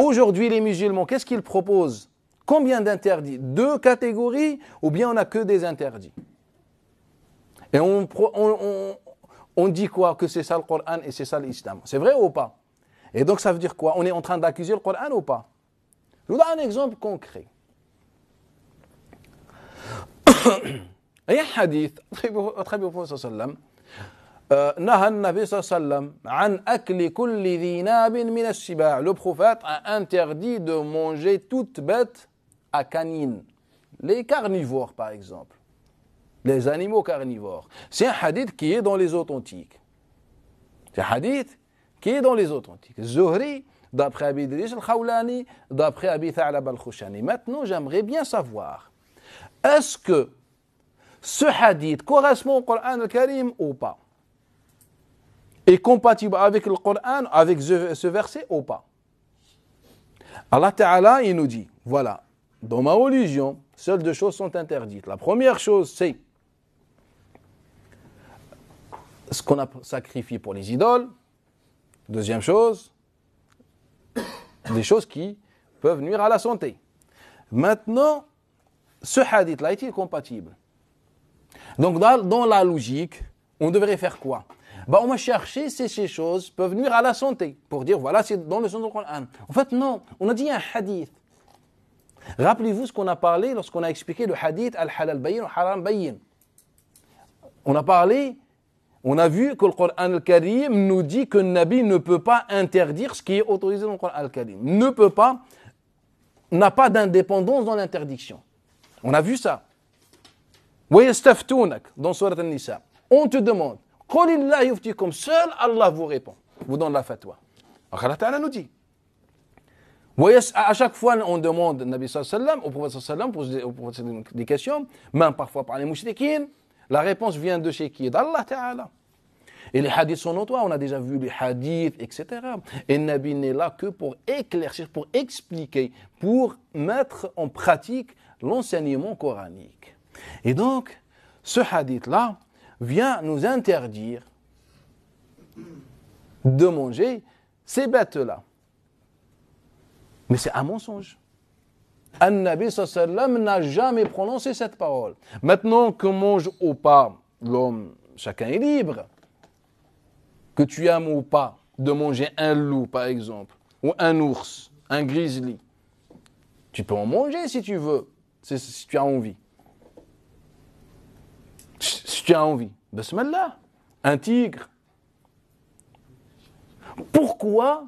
[SPEAKER 1] Aujourd'hui, les musulmans, qu'est-ce qu'ils proposent? Combien d'interdits? 2 catégories, ou bien on n'a que des interdits? Et on dit quoi? Que c'est ça le Coran et c'est ça l'islam. C'est vrai ou pas? Et donc ça veut dire quoi? On est en train d'accuser le Coran ou pas? Je vous donne un exemple concret. Il y a un hadith, très beau prophète sallam, نهى النبي صلى الله عليه وسلم عن أكل كل ذي ناب من السباع. Le prophète a interdit de manger toute bête à canine. Les carnivores par exemple. Les animaux carnivores. C'est un hadith qui est dans les authentiques. C'est un hadith qui est dans les authentiques. Zuhri, d'après Abi Idriss al-Khawlani, d'après Abi Tha'lab al-Khushani. Maintenant, j'aimerais bien savoir, est-ce que ce hadith correspond au Coran al-Karim ou pas? Est compatible avec le Coran, avec ce verset ou pas? Allah Ta'ala, il nous dit, voilà, dans ma religion, seules 2 choses sont interdites. La première chose, c'est ce qu'on a sacrifié pour les idoles. Deuxième chose, des choses qui peuvent nuire à la santé. Maintenant, ce hadith-là est-il compatible? Donc, dans la logique, on devrait faire quoi? On va chercher si ces choses peuvent nuire à la santé, pour dire, voilà, c'est dans le sens du Coran. En fait, non, on a dit un hadith. Rappelez-vous ce qu'on a parlé lorsqu'on a expliqué le hadith al-halal bayyin ou haram bayyin. On a parlé, on a vu que le Coran al-Karim nous dit que le Nabi ne peut pas interdire ce qui est autorisé dans le Coran al-Karim. N'a pas d'indépendance dans l'interdiction. On a vu ça. وَيَسْتَفْتُونَكَ dans Surat An-Nisa. On te demande, seul Allah vous répond, vous donne la fatwa. Allah Ta'ala nous dit. À chaque fois, on demande Nabi sallam, au prophète sallam, pose des questions, même parfois par les mouchriquines. La réponse vient de chez qui? D'Allah Ta'ala. Et les hadiths sont notoires, on a déjà vu les hadiths, etc. Et Nabi n'est là que pour éclaircir, pour expliquer, pour mettre en pratique l'enseignement coranique. Et donc, ce hadith-là vient nous interdire de manger ces bêtes-là. Mais c'est un mensonge. An-Nabi sallam n'a jamais prononcé cette parole. Maintenant que mange ou pas l'homme, chacun est libre. Que tu aimes ou pas de manger un loup, par exemple, ou un ours, un grizzly. Tu peux en manger si tu veux, si tu as envie. Si tu as envie. Bismillah. Un tigre. Pourquoi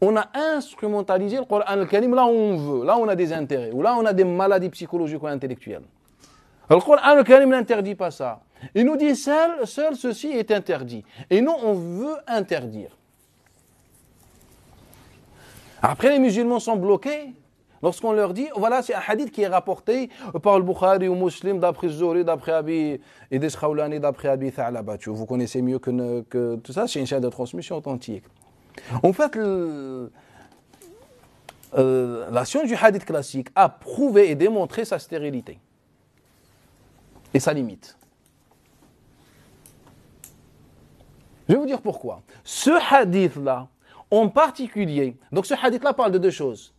[SPEAKER 1] on a instrumentalisé le Coran al-Karim là où on veut, là où on a des intérêts, ou là où on a des maladies psychologiques ou intellectuelles? Le Coran al-Karim n'interdit pas ça. Il nous dit seul ceci est interdit. Et nous, on veut interdire. Après, les musulmans sont bloqués Lorsqu'on leur dit, voilà, c'est un hadith qui est rapporté par le Bukhari ou Muslim, d'après Zuhri, d'après Abi Idris Khawlani, d'après Abi Tha'laba. Vous connaissez mieux que tout ça, c'est une chaîne de transmission authentique. En fait, la science du hadith classique a prouvé et démontré sa stérilité et sa limite. Je vais vous dire pourquoi. Ce hadith-là, en particulier, donc ce hadith-là parle de deux choses.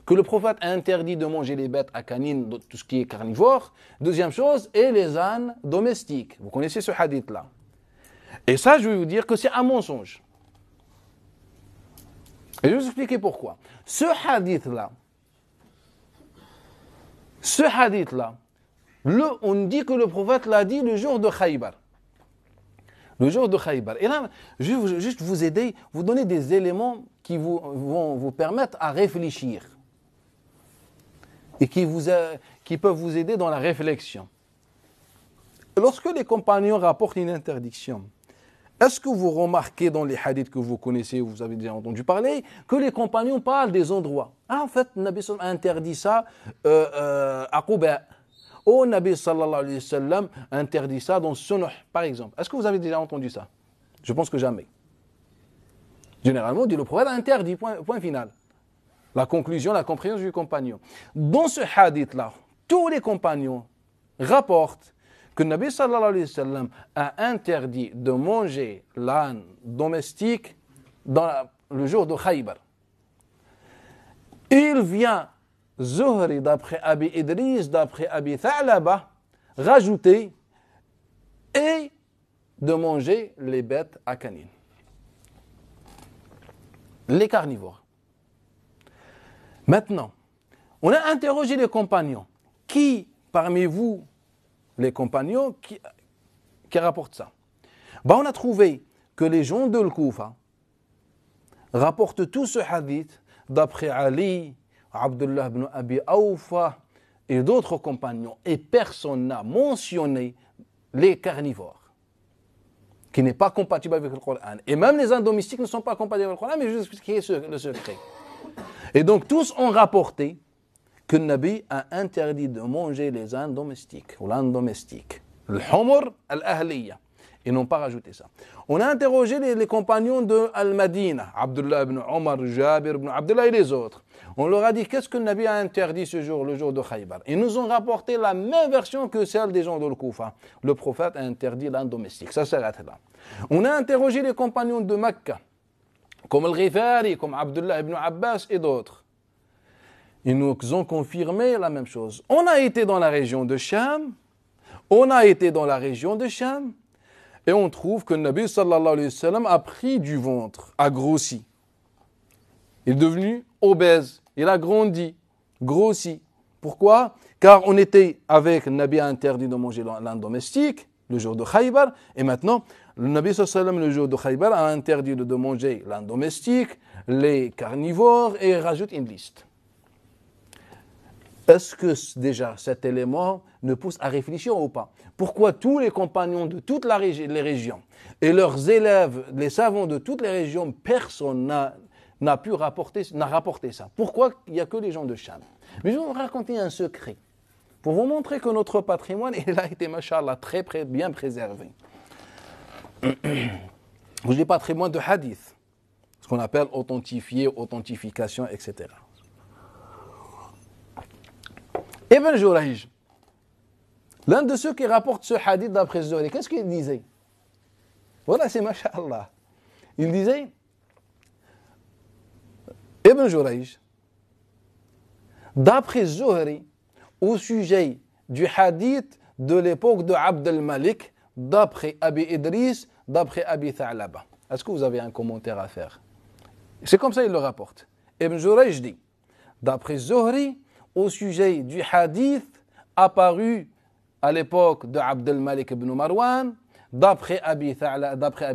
[SPEAKER 1] Que le prophète a interdit de manger les bêtes à canines, tout ce qui est carnivore. Deuxième chose, et les ânes domestiques. Vous connaissez ce hadith-là. Et ça, je vais vous dire que c'est un mensonge. Et je vais vous expliquer pourquoi. Ce hadith-là, on dit que le prophète l'a dit le jour de Khaybar. Le jour de Khaybar. Et là, je vais juste vous aider, vous donner des éléments qui vont vous permettre à réfléchir. Et qui peuvent vous aider dans la réflexion. Lorsque les compagnons rapportent une interdiction, est-ce que vous remarquez dans les hadiths que vous connaissez, vous avez déjà entendu parler, que les compagnons parlent des endroits? En fait, Nabi sallallahu a interdit ça à Quba. Oh, Nabi sallallahu alayhi wa sallam interdit ça dans Sunuh, par exemple. Est-ce que vous avez déjà entendu ça? Je pense que jamais. Généralement, on dit le prophète a interdit, point final. La conclusion, la compréhension du compagnon. Dans ce hadith-là, tous les compagnons rapportent que Nabi sallallahu alayhi wa sallam a interdit de manger l'âne domestique dans le jour de Khaybar. Il vient, Zuhri, d'après Abi Idris, d'après Abi Tha'laba, rajouter et de manger les bêtes à canines. Les carnivores. Maintenant, on a interrogé les compagnons. Qui, parmi vous, les compagnons, qui rapportent ça? On a trouvé que les gens de Al-Koufa rapportent tout ce hadith d'après Ali, Abdullah ibn Abi Awfa et d'autres compagnons. Et personne n'a mentionné les carnivores, qui n'est pas compatible avec le Coran. Et même les ânes domestiques ne sont pas compatibles avec le Coran, mais je vais vous expliquer le secret. Et donc tous ont rapporté que le Nabi a interdit de manger les ânes domestiques, ou l'âne domestique, le humur al-ahliya. Ils n'ont pas rajouté ça. On a interrogé les compagnons de Al-Madina, Abdullah ibn Omar, Jabir ibn Abdullah et les autres. On leur a dit, qu'est-ce que le Nabi a interdit ce jour, le jour de Khaybar? Ils nous ont rapporté la même version que celle des gens de Al-Koufa. Le prophète a interdit l'âne domestique. Ça s'arrête là. On a interrogé les compagnons de Mecca, comme Al-Ghifari, comme Abdullah ibn Abbas et d'autres. Ils nous ont confirmé la même chose. On a été dans la région de Cham, et on trouve que le Nabi sallallahu alayhi wa sallam a pris du ventre, a grossi. Il est devenu obèse, il a grossi. Pourquoi? Car on était avec le Nabi interdit de manger l'âne domestique, le jour de Khaybar, et maintenant, le Nabi sallallahu alayhi wa sallam, le jour de Khaybar, a interdit de manger l'âne domestique, les carnivores, et rajoute une liste. Est-ce que déjà cet élément ne pousse à réfléchir ou pas? Pourquoi tous les compagnons de toutes les régions et leurs élèves, les savants de toutes les régions, personne n'a rapporté ça? Pourquoi il n'y a que les gens de Cham? Mais je vais vous raconter un secret pour vous montrer que notre patrimoine il a été, machallah, très bien préservé. Vous avez patrimoine de hadith, ce qu'on appelle authentifié, authentification, etc. Ibn Jurayj, l'un de ceux qui rapportent ce hadith d'après Zuhri, qu'est-ce qu'il disait? Voilà, c'est masha'Allah. Il disait, Ibn Jurayj, d'après Zuhri, au sujet du hadith de l'époque de Abd al-Malik, d'après Abi Idris, d'après Abi Tha'laba. Est-ce que vous avez un commentaire à faire? C'est comme ça il le rapporte. Ibn Jurayj dit, d'après Zuhri, au sujet du hadith apparu à l'époque de Abd al-Malik ibn Marwan, d'après Abi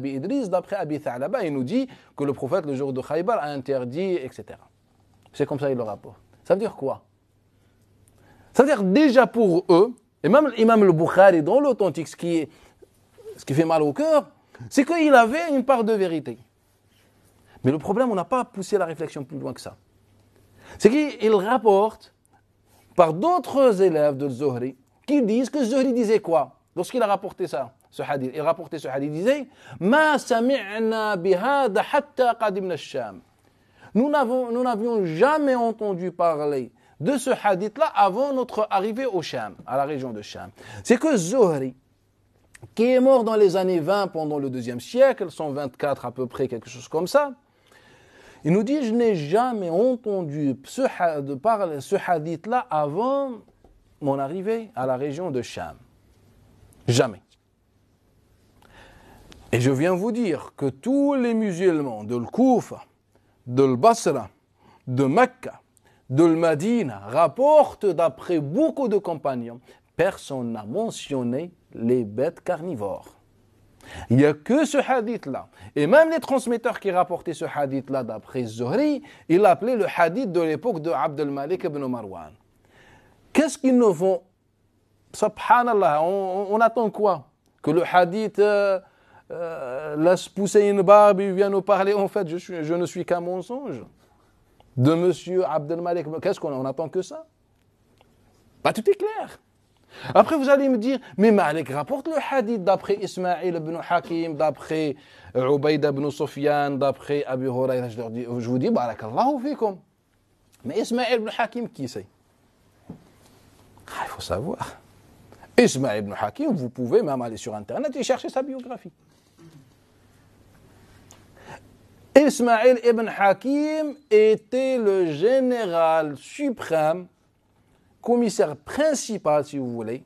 [SPEAKER 1] Idris, d'après Abi Tha'laba, il nous dit que le prophète, le jour de Khaybar, a interdit, etc. C'est comme ça il le rapporte. Ça veut dire quoi? Ça veut dire déjà pour eux, et même l'imam al-Bukhari dans l'authentique, ce qui fait mal au cœur, c'est qu'il avait une part de vérité. Mais le problème, on n'a pas poussé la réflexion plus loin que ça. C'est qu'il rapporte par d'autres élèves de Zuhri qui disent que Zuhri disait quoi lorsqu'il a rapporté ça, ce hadith. Il rapportait ce hadith, il disait Ma sami'na bihada hatta qadimna ash-Sham. Nous n'avions jamais entendu parler de ce hadith-là avant notre arrivée au Sham, à la région de Sham. C'est que Zuhri, qui est mort dans les années 20 pendant le 2e siècle, 124 à peu près, quelque chose comme ça, il nous dit, je n'ai jamais entendu ce hadith-là avant mon arrivée à la région de Sham. Jamais. Et je viens vous dire que tous les musulmans de l'Koufa, de l'Basra, de Mecca, de l'Madina rapportent d'après beaucoup de compagnons, personne n'a mentionné les bêtes carnivores. Il n'y a que ce hadith-là. Et même les transmetteurs qui rapportaient ce hadith-là d'après Zuhri, ils l'appelaient le hadith de l'époque de Abd al-Malik ibn Marwan. Qu'est-ce qu'ils nous font? Subhanallah, on attend quoi? Que le hadith laisse pousser une barbe et vient nous parler, en fait, je ne suis qu'un mensonge de monsieur Abd al-Malik. Qu'est-ce qu'on attend que ça? Bah, tout est clair. Après, vous allez me dire, mais Malik rapporte le hadith d'après Ismaïl ibn Hakim, d'après Ubayd ibn Sufyan, d'après Abu Huraira. Je vous dis, barakallahu fikum. Mais Ismaïl ibn Hakim, qui c'est? Il faut savoir. Ismaïl ibn Hakim, vous pouvez même aller sur Internet et chercher sa biographie. Ismaïl ibn Hakim était le général suprême, commissaire principal, si vous voulez,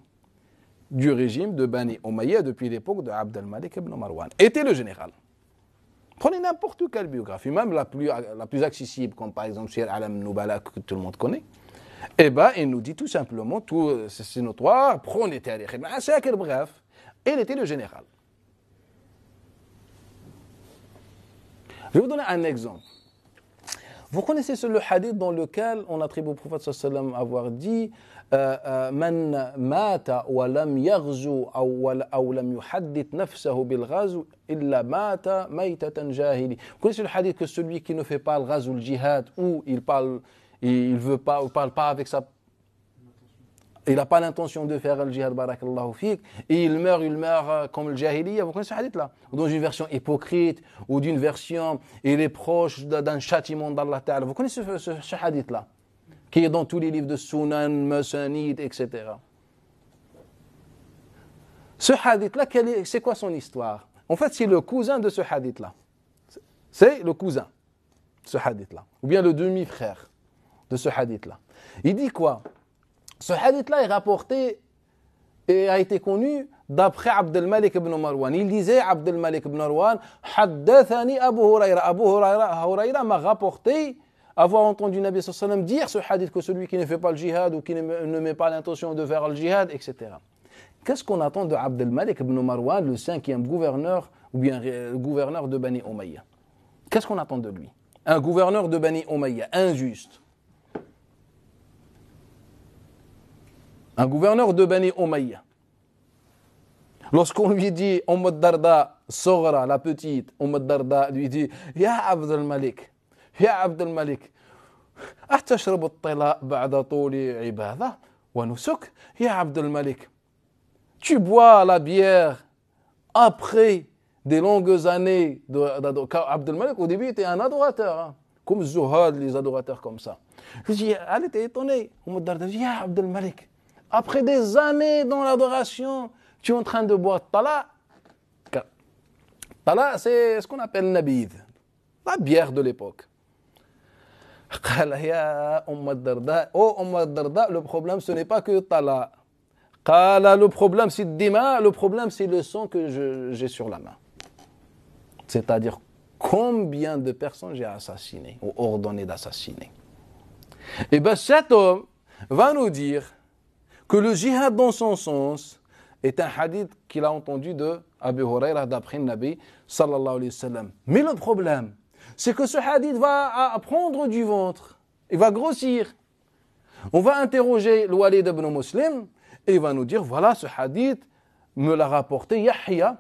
[SPEAKER 1] du régime de Bani Umayya depuis l'époque de Abd al-Malik ibn Marwan. Était le général. Prenez n'importe quelle biographie, même la plus accessible, comme par exemple Sir Alam Nubala, que tout le monde connaît. Eh bien, il nous dit tout simplement, c'est notoire, prenez Tariq ibn Asakir, bref, il était le général. Je vais vous donner un exemple. Vous connaissez le hadith dans lequel on attribue au prophète sallallahu avoir dit Man mata wa lam yaghzu aw lam yuhaddith nafsahu bil ghazw illa mata maytatan jahili. Vous connaissez le hadith que celui qui ne fait pas le ghazw ou le jihad, ou il parle pas avec sa... Il n'a pas l'intention de faire le jihad, barakallahu fik, et il meurt comme le jahiliya. Vous connaissez ce hadith-là? Ou dans une version hypocrite, ou d'une version, il est proche d'un châtiment d'Allah Ta'ala. Vous connaissez ce hadith-là? Qui est dans tous les livres de Sunan, Masanid, etc. Ce hadith-là, c'est quoi son histoire? En fait, c'est le cousin de ce hadith-là. C'est le cousin, ce hadith-là. Ou bien le demi-frère de ce hadith-là. Il dit quoi? Ce hadith-là est rapporté et a été connu d'après Abd al-Malik ibn Marwan. Il disait, Abd al-Malik ibn Marwan, Haddathani Abu Huraira. Abu Huraira m'a rapporté avoir entendu Nabi sallallahu alayhi wa sallam dire ce hadith, que celui qui ne fait pas le djihad ou qui ne met pas l'intention de faire le djihad, etc. Qu'est-ce qu'on attend de Abd al-Malik ibn Marwan, le 5e gouverneur, ou bien le gouverneur de Bani Umayya? Qu'est-ce qu'on attend de lui? Un gouverneur de Bani Umayya, injuste. Un gouverneur de Bani Umayya. Lorsqu'on lui dit, Darda, Sogra, la petite, Darda lui dit, Ya Abd al-Malik, Ya Abd al-Malik, أتشرب الطلاء بعد طول عبادة ونسك يا عبد الملك. Tu bois la bière après des longues années Abd al-Malik, au début, était un adorateur, hein, comme Zuhad, les adorateurs comme ça. Je dis, elle était étonnée. Darda dit, Ya Abd al-Malik, après des années dans l'adoration, tu es en train de boire tala. Tala, c'est ce qu'on appelle nabid, la bière de l'époque. Oh Darda, le problème ce n'est pas que tala. Le problème c'est dima, le problème c'est le sang que j'ai sur la main. C'est-à-dire combien de personnes j'ai assassinées ou ordonné d'assassiner. Et bien cet homme va nous dire que le jihad dans son sens est un hadith qu'il a entendu de Abu Huraira d'après le Nabi sallallahu alayhi wa sallam. Mais le problème, c'est que ce hadith va prendre du ventre, il va grossir. On va interroger le Walid ibn Muslim et il va nous dire, voilà, ce hadith me l'a rapporté Yahya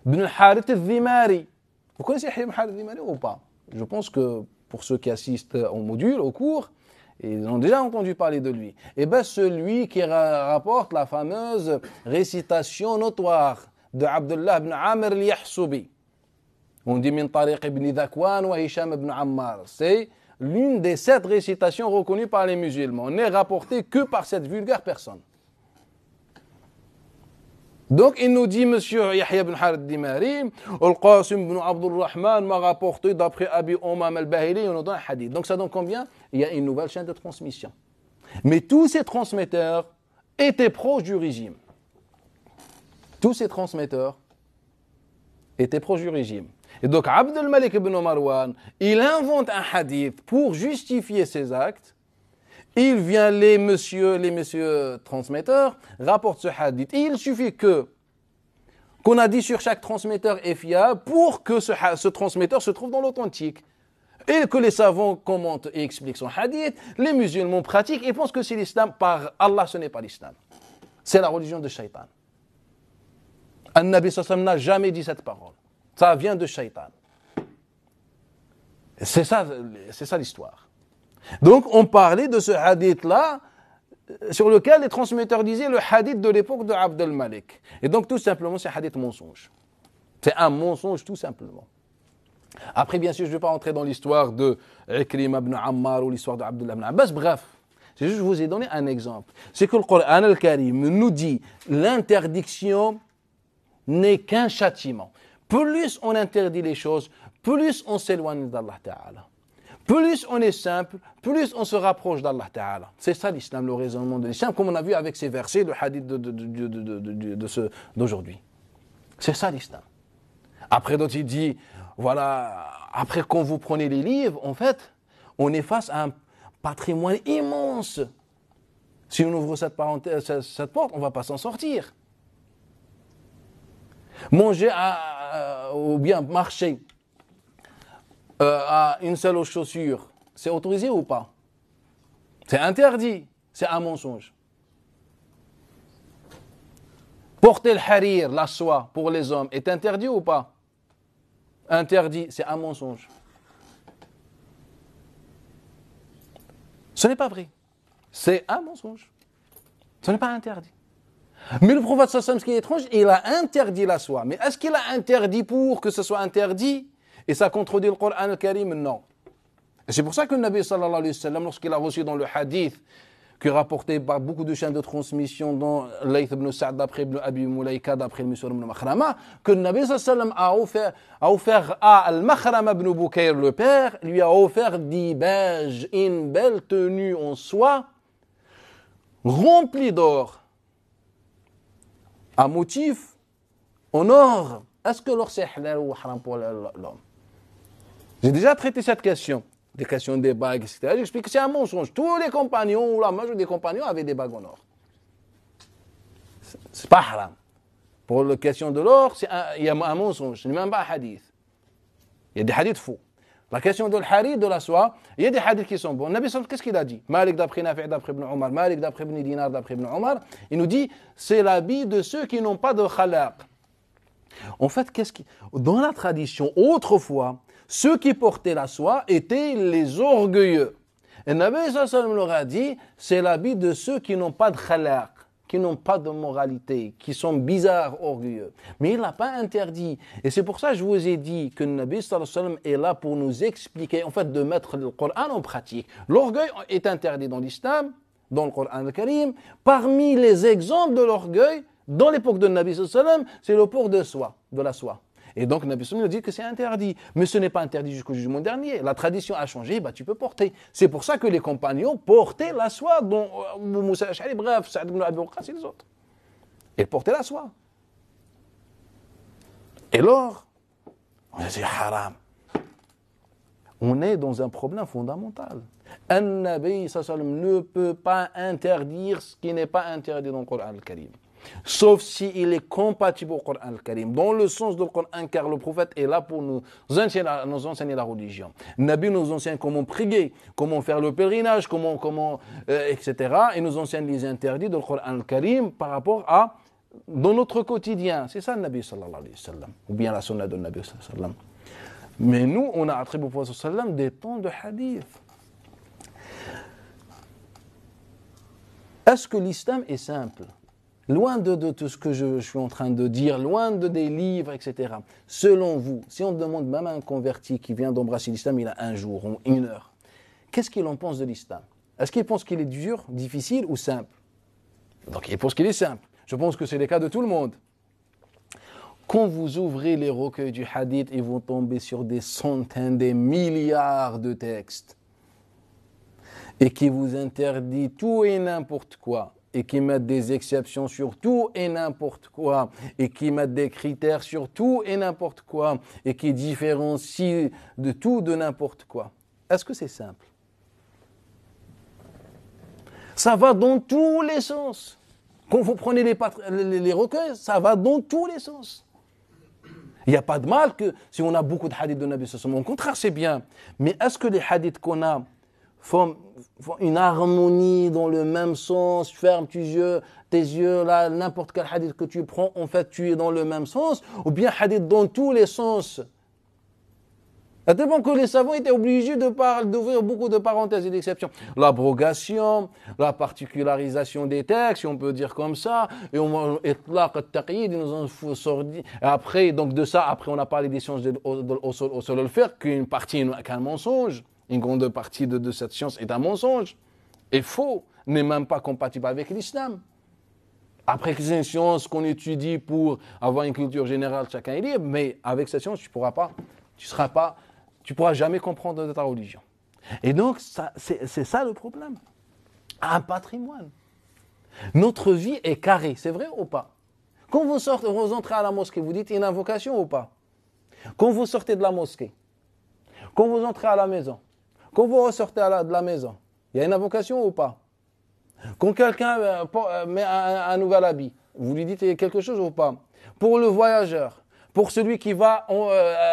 [SPEAKER 1] ibn al-Harith al-Dhimari. Vous connaissez Yahya ibn al-Harith al-Dhimari ou pas? Je pense que pour ceux qui assistent au module, au cours, ils ont déjà entendu parler de lui. Et bien celui qui rapporte la fameuse récitation notoire de Abdullah ibn Amr al-Yahsubi. On dit min tariq ibn Dhakwan wa Hisham ibn Ammar. C'est l'une des 7 récitations reconnues par les musulmans. On n'est rapporté que par cette vulgaire personne. Donc il nous dit, monsieur Yahya ibn Harith Dimari, Al-Qasim ibn Abdul Rahman m'a rapporté d'après Abi Umam al-Bahili, on nous donne un hadith. Donc ça donne combien? Il y a une nouvelle chaîne de transmission. Mais tous ces transmetteurs étaient proches du régime. Tous ces transmetteurs étaient proches du régime. Et donc Abd al-Malik ibn Marwan, il invente un hadith pour justifier ses actes. Il vient, les messieurs transmetteurs rapportent ce hadith. Et il suffit qu'on a dit sur chaque transmetteur est fiable pour que ce transmetteur se trouve dans l'authentique. Et que les savants commentent et expliquent son hadith, les musulmans pratiquent et pensent que c'est l'islam. Par Allah, ce n'est pas l'islam. C'est la religion de Shaitan. An-Nabi sallallahu alayhi wa sallam n'a jamais dit cette parole. Ça vient de Shaitan. C'est ça l'histoire. Donc, on parlait de ce hadith-là, sur lequel les transmetteurs disaient le hadith de l'époque de Abd al-Malik. Et donc, tout simplement, c'est un hadith mensonge. C'est un mensonge, tout simplement. Après, bien sûr, je ne vais pas entrer dans l'histoire de Ikrim ibn Ammar ou l'histoire de Abdullah ibn Abbas. Bref, je vous ai donné un exemple. C'est que le Coran al-Karim nous dit l'interdiction n'est qu'un châtiment. Plus on interdit les choses, plus on s'éloigne d'Allah Ta'ala. Plus on est simple, plus on se rapproche d'Allah Ta'ala. C'est ça l'islam, le raisonnement de l'islam, comme on a vu avec ces versets, le hadith d'aujourd'hui. C'est ça l'islam. Après d'autres, il dit, voilà, après quand vous prenez les livres, en fait, on est face à un patrimoine immense. Si on ouvre cette porte, on ne va pas s'en sortir. Manger ou bien marcher à une seule chaussure, c'est autorisé ou pas? C'est interdit, c'est un mensonge. Porter le harir, la soie pour les hommes, est interdit ou pas? Interdit, c'est un mensonge. Ce n'est pas vrai. C'est un mensonge. Ce n'est pas interdit. Mais le prophète sallam, ce qui est étrange, il a interdit la soie. Mais est-ce qu'il a interdit pour que ce soit interdit? Et ça contredit le Coran al-Karim? Non. Et c'est pour ça que le Nabi sallallahu alayhi wa sallam, lorsqu'il a reçu dans le hadith, qui est rapporté par beaucoup de chaînes de transmission, dont Layth ibn Sa'd, d'après ibn Abi Mulaika, d'après le Misr ibn Makhrama, que le Nabi sallallahu alayhi wa sallam a offert à Al-Makhrama ibn Bukayr, le père, lui a offert d'ibaj, une belle tenue en soie, remplie d'or, à motif en or. Est-ce que l'or c'est halal ou haram pour l'homme? J'ai déjà traité cette question, des questions des bagues, etc. J'explique que c'est un mensonge. Tous les compagnons, ou la majorité des compagnons, avaient des bagues en or. C'est pas haram. Pour la question de l'or, il y a un mensonge. Ce n'est même pas un hadith. Il y a des hadiths faux. La question de l'harir, de la soie, il y a des hadiths qui sont bons. Le Nabi sallallahu alayhi wa sallam, qu'est-ce qu'il a dit? Malik d'après Nafi', d'après Ibn Omar, Malik d'après Ibn Dinar, d'après Ibn Omar. Il nous dit, c'est l'habit de ceux qui n'ont pas de khalaq. En fait, dans la tradition, autrefois, ceux qui portaient la soie étaient les orgueilleux. Et le Nabi sallallahu alayhi wa sallam leur a dit, c'est l'habit de ceux qui n'ont pas de khalaq, qui n'ont pas de moralité, qui sont bizarres, orgueilleux. Mais il n'a pas interdit. Et c'est pour ça que je vous ai dit que le Nabi sallallahu alayhi wa sallam est là pour nous expliquer, en fait, de mettre le Coran en pratique. L'orgueil est interdit dans l'islam, dans le Coran al-Karim. Parmi les exemples de l'orgueil, dans l'époque de Nabi sallallahu alayhi wa sallam, c'est le port de soie, de la soie. Et donc, Nabi sallallahu alayhi wa sallam dit que c'est interdit. Mais ce n'est pas interdit jusqu'au jugement dernier. La tradition a changé, tu peux porter. C'est pour ça que les compagnons portaient la soie, dont Moussa al-Ash'ari, bref, Sa'd ibn Abi Waqqas et les autres. Ils portaient la soie. Et l'or, on dit haram. On est dans un problème fondamental. Un Nabi sallallahu alayhi wa sallam ne peut pas interdire ce qui n'est pas interdit dans le Coran al-Karim. Sauf s'il est compatible au Coran al-Karim, dans le sens du Coran, car le prophète est là pour nous enseigner la religion. Nabi nous enseigne comment prier, comment faire le pèlerinage, etc. Et nous enseigne les interdits du Coran al-Karim par rapport à dans notre quotidien. C'est ça le Nabi sallallahu alayhi wa sallam, ou bien la sunna de Nabi sallallahu alayhi wa sallam. Mais nous, on a attribué au prophète sallam des temps de hadith. Est-ce que l'islam est simple? Loin de tout ce que je suis en train de dire, loin des livres, etc. Selon vous, si on demande même à un converti qui vient d'embrasser l'islam, il a un jour ou une heure, qu'est-ce qu'il en pense de l'islam? Est-ce qu'il pense qu'il est dur, difficile ou simple? Donc il pense qu'il est simple. Je pense que c'est le cas de tout le monde. Quand vous ouvrez les recueils du hadith, ils vont tomber sur des centaines, des milliards de textes et qui vous interdit tout et n'importe quoi, et qui mettent des exceptions sur tout et n'importe quoi, et qui mettent des critères sur tout et n'importe quoi, et qui différencient de tout de n'importe quoi. Est-ce que c'est simple? Ça va dans tous les sens. Quand vous prenez les recueils, ça va dans tous les sens. Il n'y a pas de mal que si on a beaucoup de hadiths de Nabi sallallahu alayhi wa sallam. Au contraire, c'est bien. Mais est-ce que les hadiths qu'on a font une harmonie dans le même sens? Ferme tes yeux, là, n'importe quel hadith que tu prends, en fait, tu es dans le même sens, ou bien hadith dans tous les sens? À tel point que les savants étaient obligés d'ouvrir beaucoup de parenthèses et d'exceptions. L'abrogation, la particularisation des textes, si on peut dire comme ça, et après, donc de ça, après on a parlé des sciences au sol le faire, qu'une partie n'est qu'un mensonge. Une grande partie de cette science est un mensonge, est faux, n'est même pas compatible avec l'islam. Après que c'est une science qu'on étudie pour avoir une culture générale, chacun est libre, mais avec cette science, tu pourras jamais comprendre de ta religion. Et donc, c'est ça le problème. Un patrimoine. Notre vie est carrée, c'est vrai ou pas? Quand vous entrez à la mosquée, vous dites une invocation ou pas? Quand vous sortez de la mosquée, quand vous entrez à la maison, quand vous ressortez de la maison, il y a une invocation ou pas? Quand quelqu'un met un nouvel habit, vous lui dites quelque chose ou pas? Pour le voyageur, pour celui qui va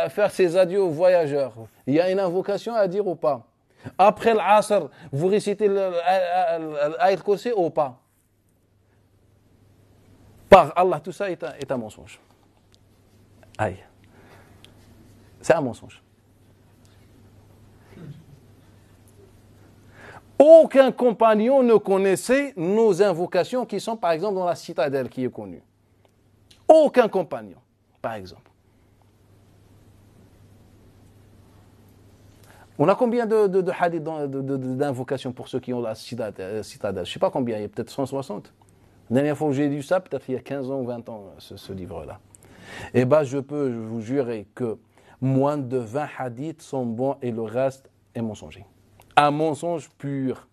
[SPEAKER 1] faire ses adieux aux voyageurs, il y a une invocation à dire ou pas? Après l'Asr, vous récitez l'Aït Kursi ou pas? Par Allah, tout ça est un mensonge. Aïe. C'est un mensonge. Aucun compagnon ne connaissait nos invocations qui sont par exemple dans la citadelle qui est connue. Aucun compagnon, par exemple. On a combien de hadiths d'invocations pour ceux qui ont la citadelle? Je ne sais pas combien, il y a peut-être 160. La dernière fois que j'ai lu ça, peut-être il y a 15 ans ou 20 ans, ce livre-là. Eh bien, je peux vous jurer que moins de 20 hadiths sont bons et le reste est mensonger. Un mensonge pur.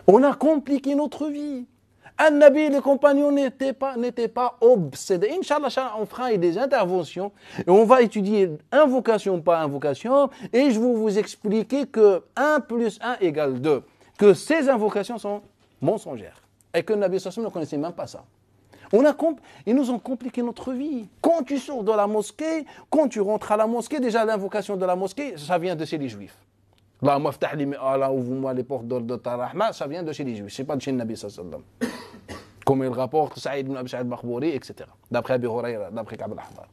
[SPEAKER 1] On a compliqué notre vie. Un Nabi et les compagnons n'étaient pas obsédés. Inch'Allah, on fera des interventions et on va étudier invocation par invocation et je vais vous expliquer que 1 plus 1 égale 2. Que ces invocations sont mensongères et que le Nabi sallallahu alayhi wa sallam ne connaissait même pas ça. Ils nous ont compliqué notre vie. Quand tu sors de la mosquée, quand tu rentres à la mosquée, déjà l'invocation de la mosquée, ça vient de chez les juifs. Là, ouvre-moi les portes de ta rahma, ça vient de chez les juifs, c'est pas de chez le Nabi sallallahu alayhi wa sallam. Comme il rapporte Saïd ibn Abi Sa'id al-Makhbouri, etc. D'après Abi Hurayra, d'après Ka'b al-Ahbar.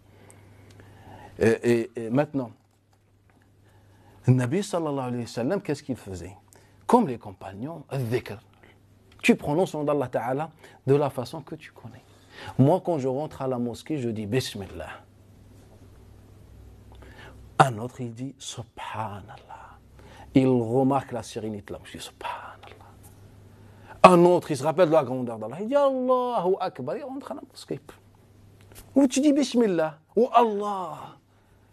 [SPEAKER 1] Et maintenant, le Nabi sallallahu alayhi wa sallam, qu'est-ce qu'il faisait? Comme les compagnons, al-dhikr. Tu prononces le nom d'Allah Ta'ala de la façon que tu connais. Moi, quand je rentre à la mosquée, je dis Bismillah. Un autre, il dit Subhanallah. Il remarque la sérénité là. Je dis Subhanallah. Un autre, il se rappelle de la grandeur d'Allah. Il dit Allahu Akbar. Il rentre à la mosquée. Ou tu dis Bismillah. Ou Allah.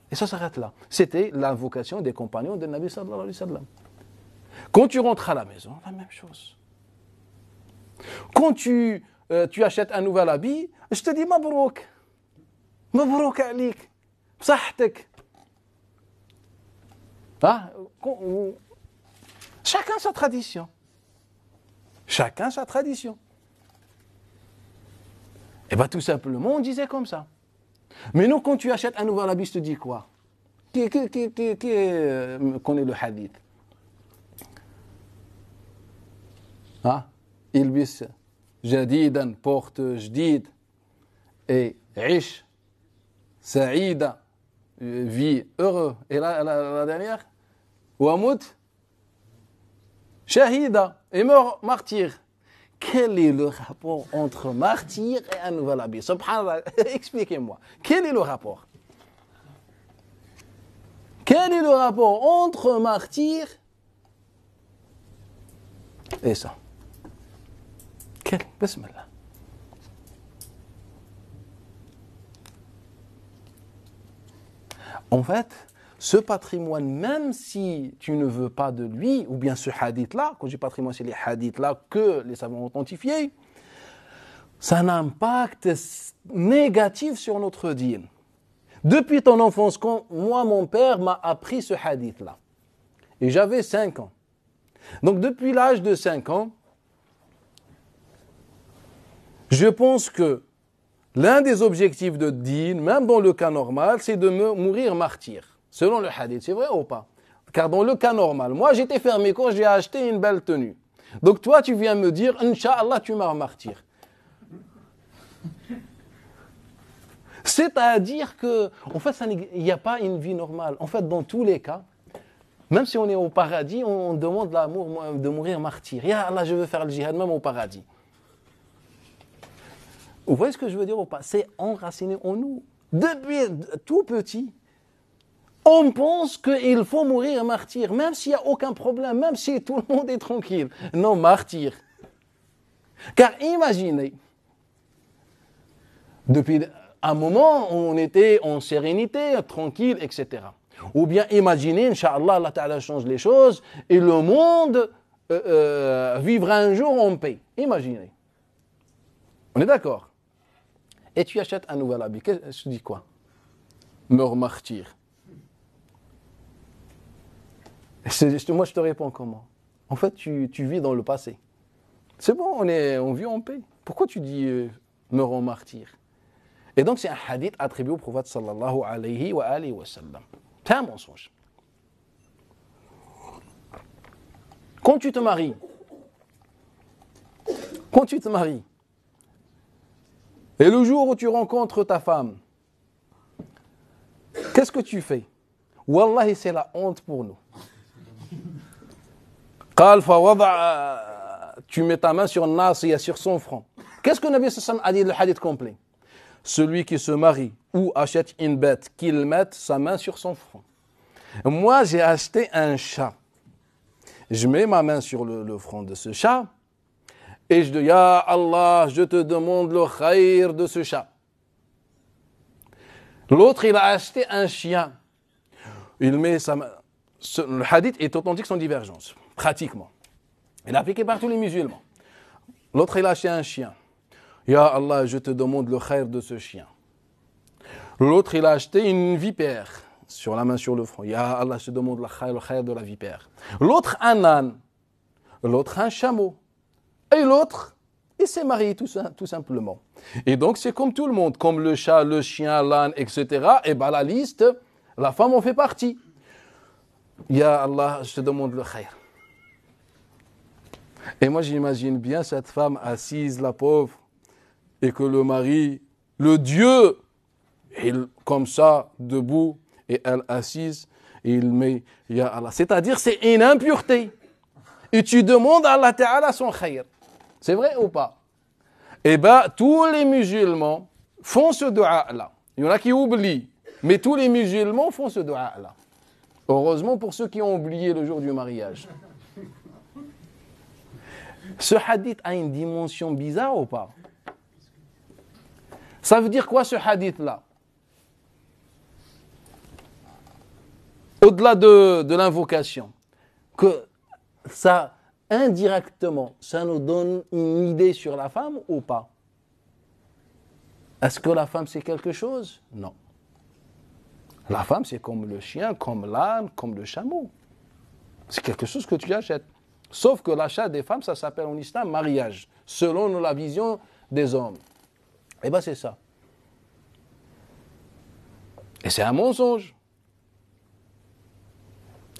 [SPEAKER 1] Et ça s'arrête là. C'était l'invocation des compagnons de Nabi sallallahu alayhi wa sallam. Quand tu rentres à la maison, la même chose. Quand tu achètes un nouvel habit, je te dis Mabrouk. Mabrouk alik. Bsahtek. Chacun sa tradition. Chacun sa tradition. Et bien tout simplement, on disait comme ça. Mais nous, quand tu achètes un nouvel habit, je te dis quoi? Qui connaît le hadith? Ilbis jadidan, porte jdid, et ish Saïda, vie heureux. Et la dernière, Wamut, Shahida, et meurt martyr. Quel est le rapport entre martyr et un nouvel habit? Subhanallah, expliquez-moi. Quel est le rapport? Quel est le rapport entre martyr et ça? Quel? Bismillah. En fait, ce patrimoine, même si tu ne veux pas de lui, ou bien ce hadith-là, quand je dis patrimoine, c'est les hadiths-là que les savants ont authentifiés, ça a un impact négatif sur notre dîne. Depuis ton enfance, quand moi, mon père m'a appris ce hadith-là, et j'avais 5 ans. Donc, depuis l'âge de 5 ans, je pense que l'un des objectifs de dîne, même dans le cas normal, c'est de mourir martyr. Selon le hadith, c'est vrai ou pas? Car dans le cas normal, moi j'étais fermé quand j'ai acheté une belle tenue. Donc toi tu viens me dire, Inch'Allah tu meurs martyr. C'est-à-dire que, en fait, il n'y a pas une vie normale. En fait, dans tous les cas, même si on est au paradis, on demande l'amour de mourir martyr. Ya Allah, je veux faire le djihad même au paradis. Vous voyez ce que je veux dire ou pas? C'est enraciné en nous. Depuis tout petit, on pense qu'il faut mourir martyr, même s'il n'y a aucun problème, même si tout le monde est tranquille. Non, martyr. Car imaginez, depuis un moment, on était en sérénité, tranquille, etc. Ou bien imaginez, Inch'Allah, Allah Ta'ala change les choses et le monde vivra un jour en paix. Imaginez. On est d'accord? Et tu achètes un nouvel habit. Je dis quoi? Meurs martyr. Moi, je te réponds comment? En fait, tu vis dans le passé. C'est bon, on vit en paix. Pourquoi tu dis meurs en martyr? Et donc, c'est un hadith attribué au prophète sallallahu alayhi wa sallam. C'est un mensonge. Quand tu te maries, et le jour où tu rencontres ta femme, qu'est-ce que tu fais? Wallahi, c'est la honte pour nous. Tu mets ta main sur Nasiya, sur son front. Qu'est-ce que Nabi sallallahu alayhi wa sallam a dit, le hadith complet? Celui qui se marie ou achète une bête, qu'il mette sa main sur son front. Moi, j'ai acheté un chat. Je mets ma main sur le front de ce chat et je dis, Ya Allah, je te demande le khayr de ce chat. L'autre, il a acheté un chien. Il met sa main. Le hadith est authentique sans divergence, pratiquement. Il est appliqué par tous les musulmans. L'autre, il a acheté un chien. Ya Allah, je te demande le khayr de ce chien. L'autre, il a acheté une vipère, sur la main sur le front. Ya Allah, je te demande le khayr de la vipère. L'autre, un âne. L'autre, un chameau. Et l'autre, il s'est marié tout simplement. Et donc, c'est comme tout le monde, comme le chat, le chien, l'âne, etc. Et bien, la liste, la femme en fait partie. Ya Allah, je te demande le khayr. Et moi, j'imagine bien cette femme assise, la pauvre, et que le mari, le Dieu, il, comme ça, debout, et elle assise, et il met Ya Allah. C'est-à-dire, c'est une impureté. Et tu demandes à Allah Ta'ala son khayr. C'est vrai ou pas? Eh bien, tous les musulmans font ce dua-là. Il y en a qui oublient, mais tous les musulmans font ce dua-là. Heureusement pour ceux qui ont oublié le jour du mariage. Ce hadith a une dimension bizarre ou pas? Ça veut dire quoi ce hadith-là? Au-delà de l'invocation, que ça, indirectement, ça nous donne une idée sur la femme ou pas? Est-ce que la femme c'est quelque chose? Non. La femme c'est comme le chien, comme l'âne, comme le chameau. C'est quelque chose que tu achètes. Sauf que l'achat des femmes, ça s'appelle en islam mariage, selon la vision des hommes. Eh bien c'est ça. Et c'est un mensonge.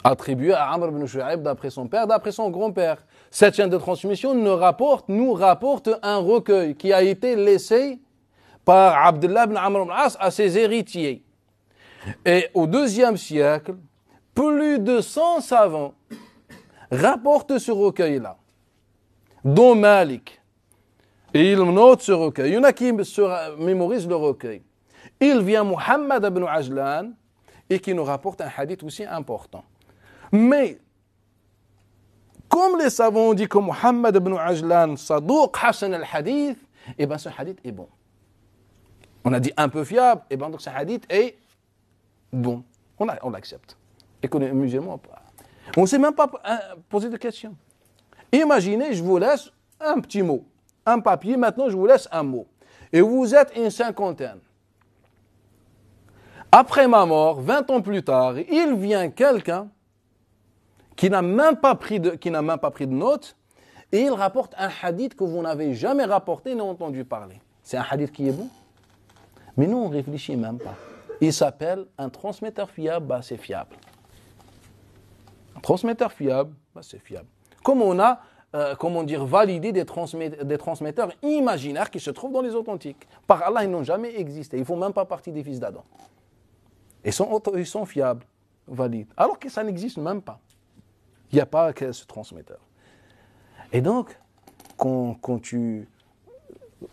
[SPEAKER 1] Attribué à Amr ibn Shu'aib d'après son père, d'après son grand-père. Cette chaîne de transmission nous rapporte un recueil qui a été laissé par Abdullah ibn Amr ibn al-As à ses héritiers. Et au IIe siècle, plus de 100 savants rapportent ce recueil-là, dont Malik. Et il note ce recueil. Il y en a qui mémorisent le recueil. Il vient Muhammad ibn Ajlan et qui nous rapporte un hadith aussi important. Mais, comme les savants ont dit que Muhammad ibn Ajlan, Saduq Hassan al-Hadith, eh bien ce hadith est bon. On a dit un peu fiable, et bien donc ce hadith est bon. On l'accepte. Et que les musulmans, on ne s'est même pas posé de questions. Imaginez, je vous laisse un petit mot, un papier, maintenant je vous laisse un mot. Et vous êtes une cinquantaine. Après ma mort, 20 ans plus tard, il vient quelqu'un qui n'a même pas pris de notes et il rapporte un hadith que vous n'avez jamais rapporté ni entendu parler. C'est un hadith qui est bon. Mais nous, on ne réfléchit même pas. Il s'appelle un transmetteur fiable, c'est fiable. Un transmetteur fiable, c'est fiable. Comme on a, validé des transmetteurs imaginaires qui se trouvent dans les authentiques. Par Allah, ils n'ont jamais existé. Ils ne font même pas partie des fils d'Adam. Ils sont fiables, valides. Alors que ça n'existe même pas. Il n'y a pas que ce transmetteur. Et donc, quand tu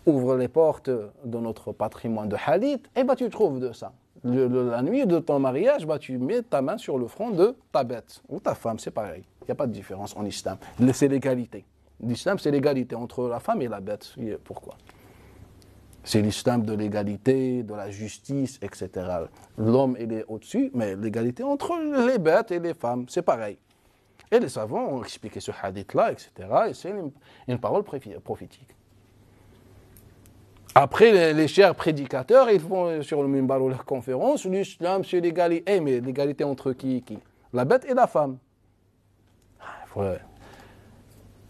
[SPEAKER 1] ouvres les portes de notre patrimoine de hadith, eh ben, tu trouves de ça. La nuit de ton mariage, tu mets ta main sur le front de ta bête ou ta femme, c'est pareil. Il n'y a pas de différence en islam. C'est l'égalité. L'islam, c'est l'égalité entre la femme et la bête. Pourquoi ? C'est l'islam de l'égalité, de la justice, etc. L'homme, il est au-dessus, mais l'égalité entre les bêtes et les femmes, c'est pareil. Et les savants ont expliqué ce hadith-là, etc. Et c'est une parole prophétique. Après, les chers prédicateurs, ils font sur le minbar ou leur conférence, l'islam, c'est l'égalité. Mais l'égalité entre qui ? La bête et la femme.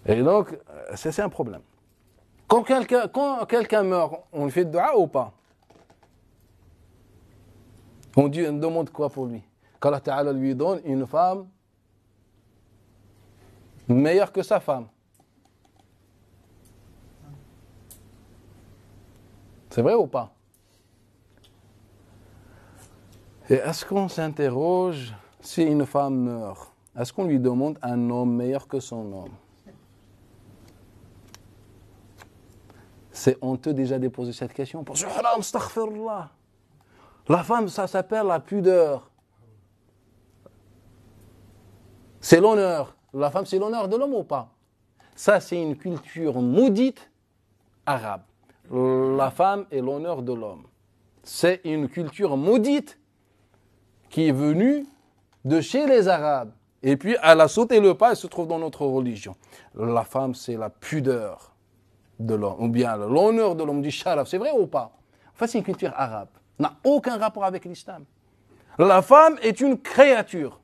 [SPEAKER 1] Et donc, c'est un problème. Quand quelqu'un meurt, on lui fait de dua ou pas ? On demande quoi pour lui ? Qu'Allah Ta'ala lui donne une femme meilleure que sa femme. C'est vrai ou pas ? Et est-ce qu'on s'interroge si une femme meurt ? Est-ce qu'on lui demande un homme meilleur que son homme ? C'est honteux déjà de poser cette question. Parce que la femme, ça s'appelle la pudeur. C'est l'honneur. La femme, c'est l'honneur de l'homme ou pas ? Ça, c'est une culture maudite arabe. La femme est l'honneur de l'homme. C'est une culture maudite qui est venue de chez les Arabes. Et puis, elle a sauté le pas et se trouve dans notre religion. La femme, c'est la pudeur de l'homme, ou bien l'honneur de l'homme, du sharaf. C'est vrai ou pas ? En fait, c'est une culture arabe. N'a aucun rapport avec l'islam. La femme est une créature.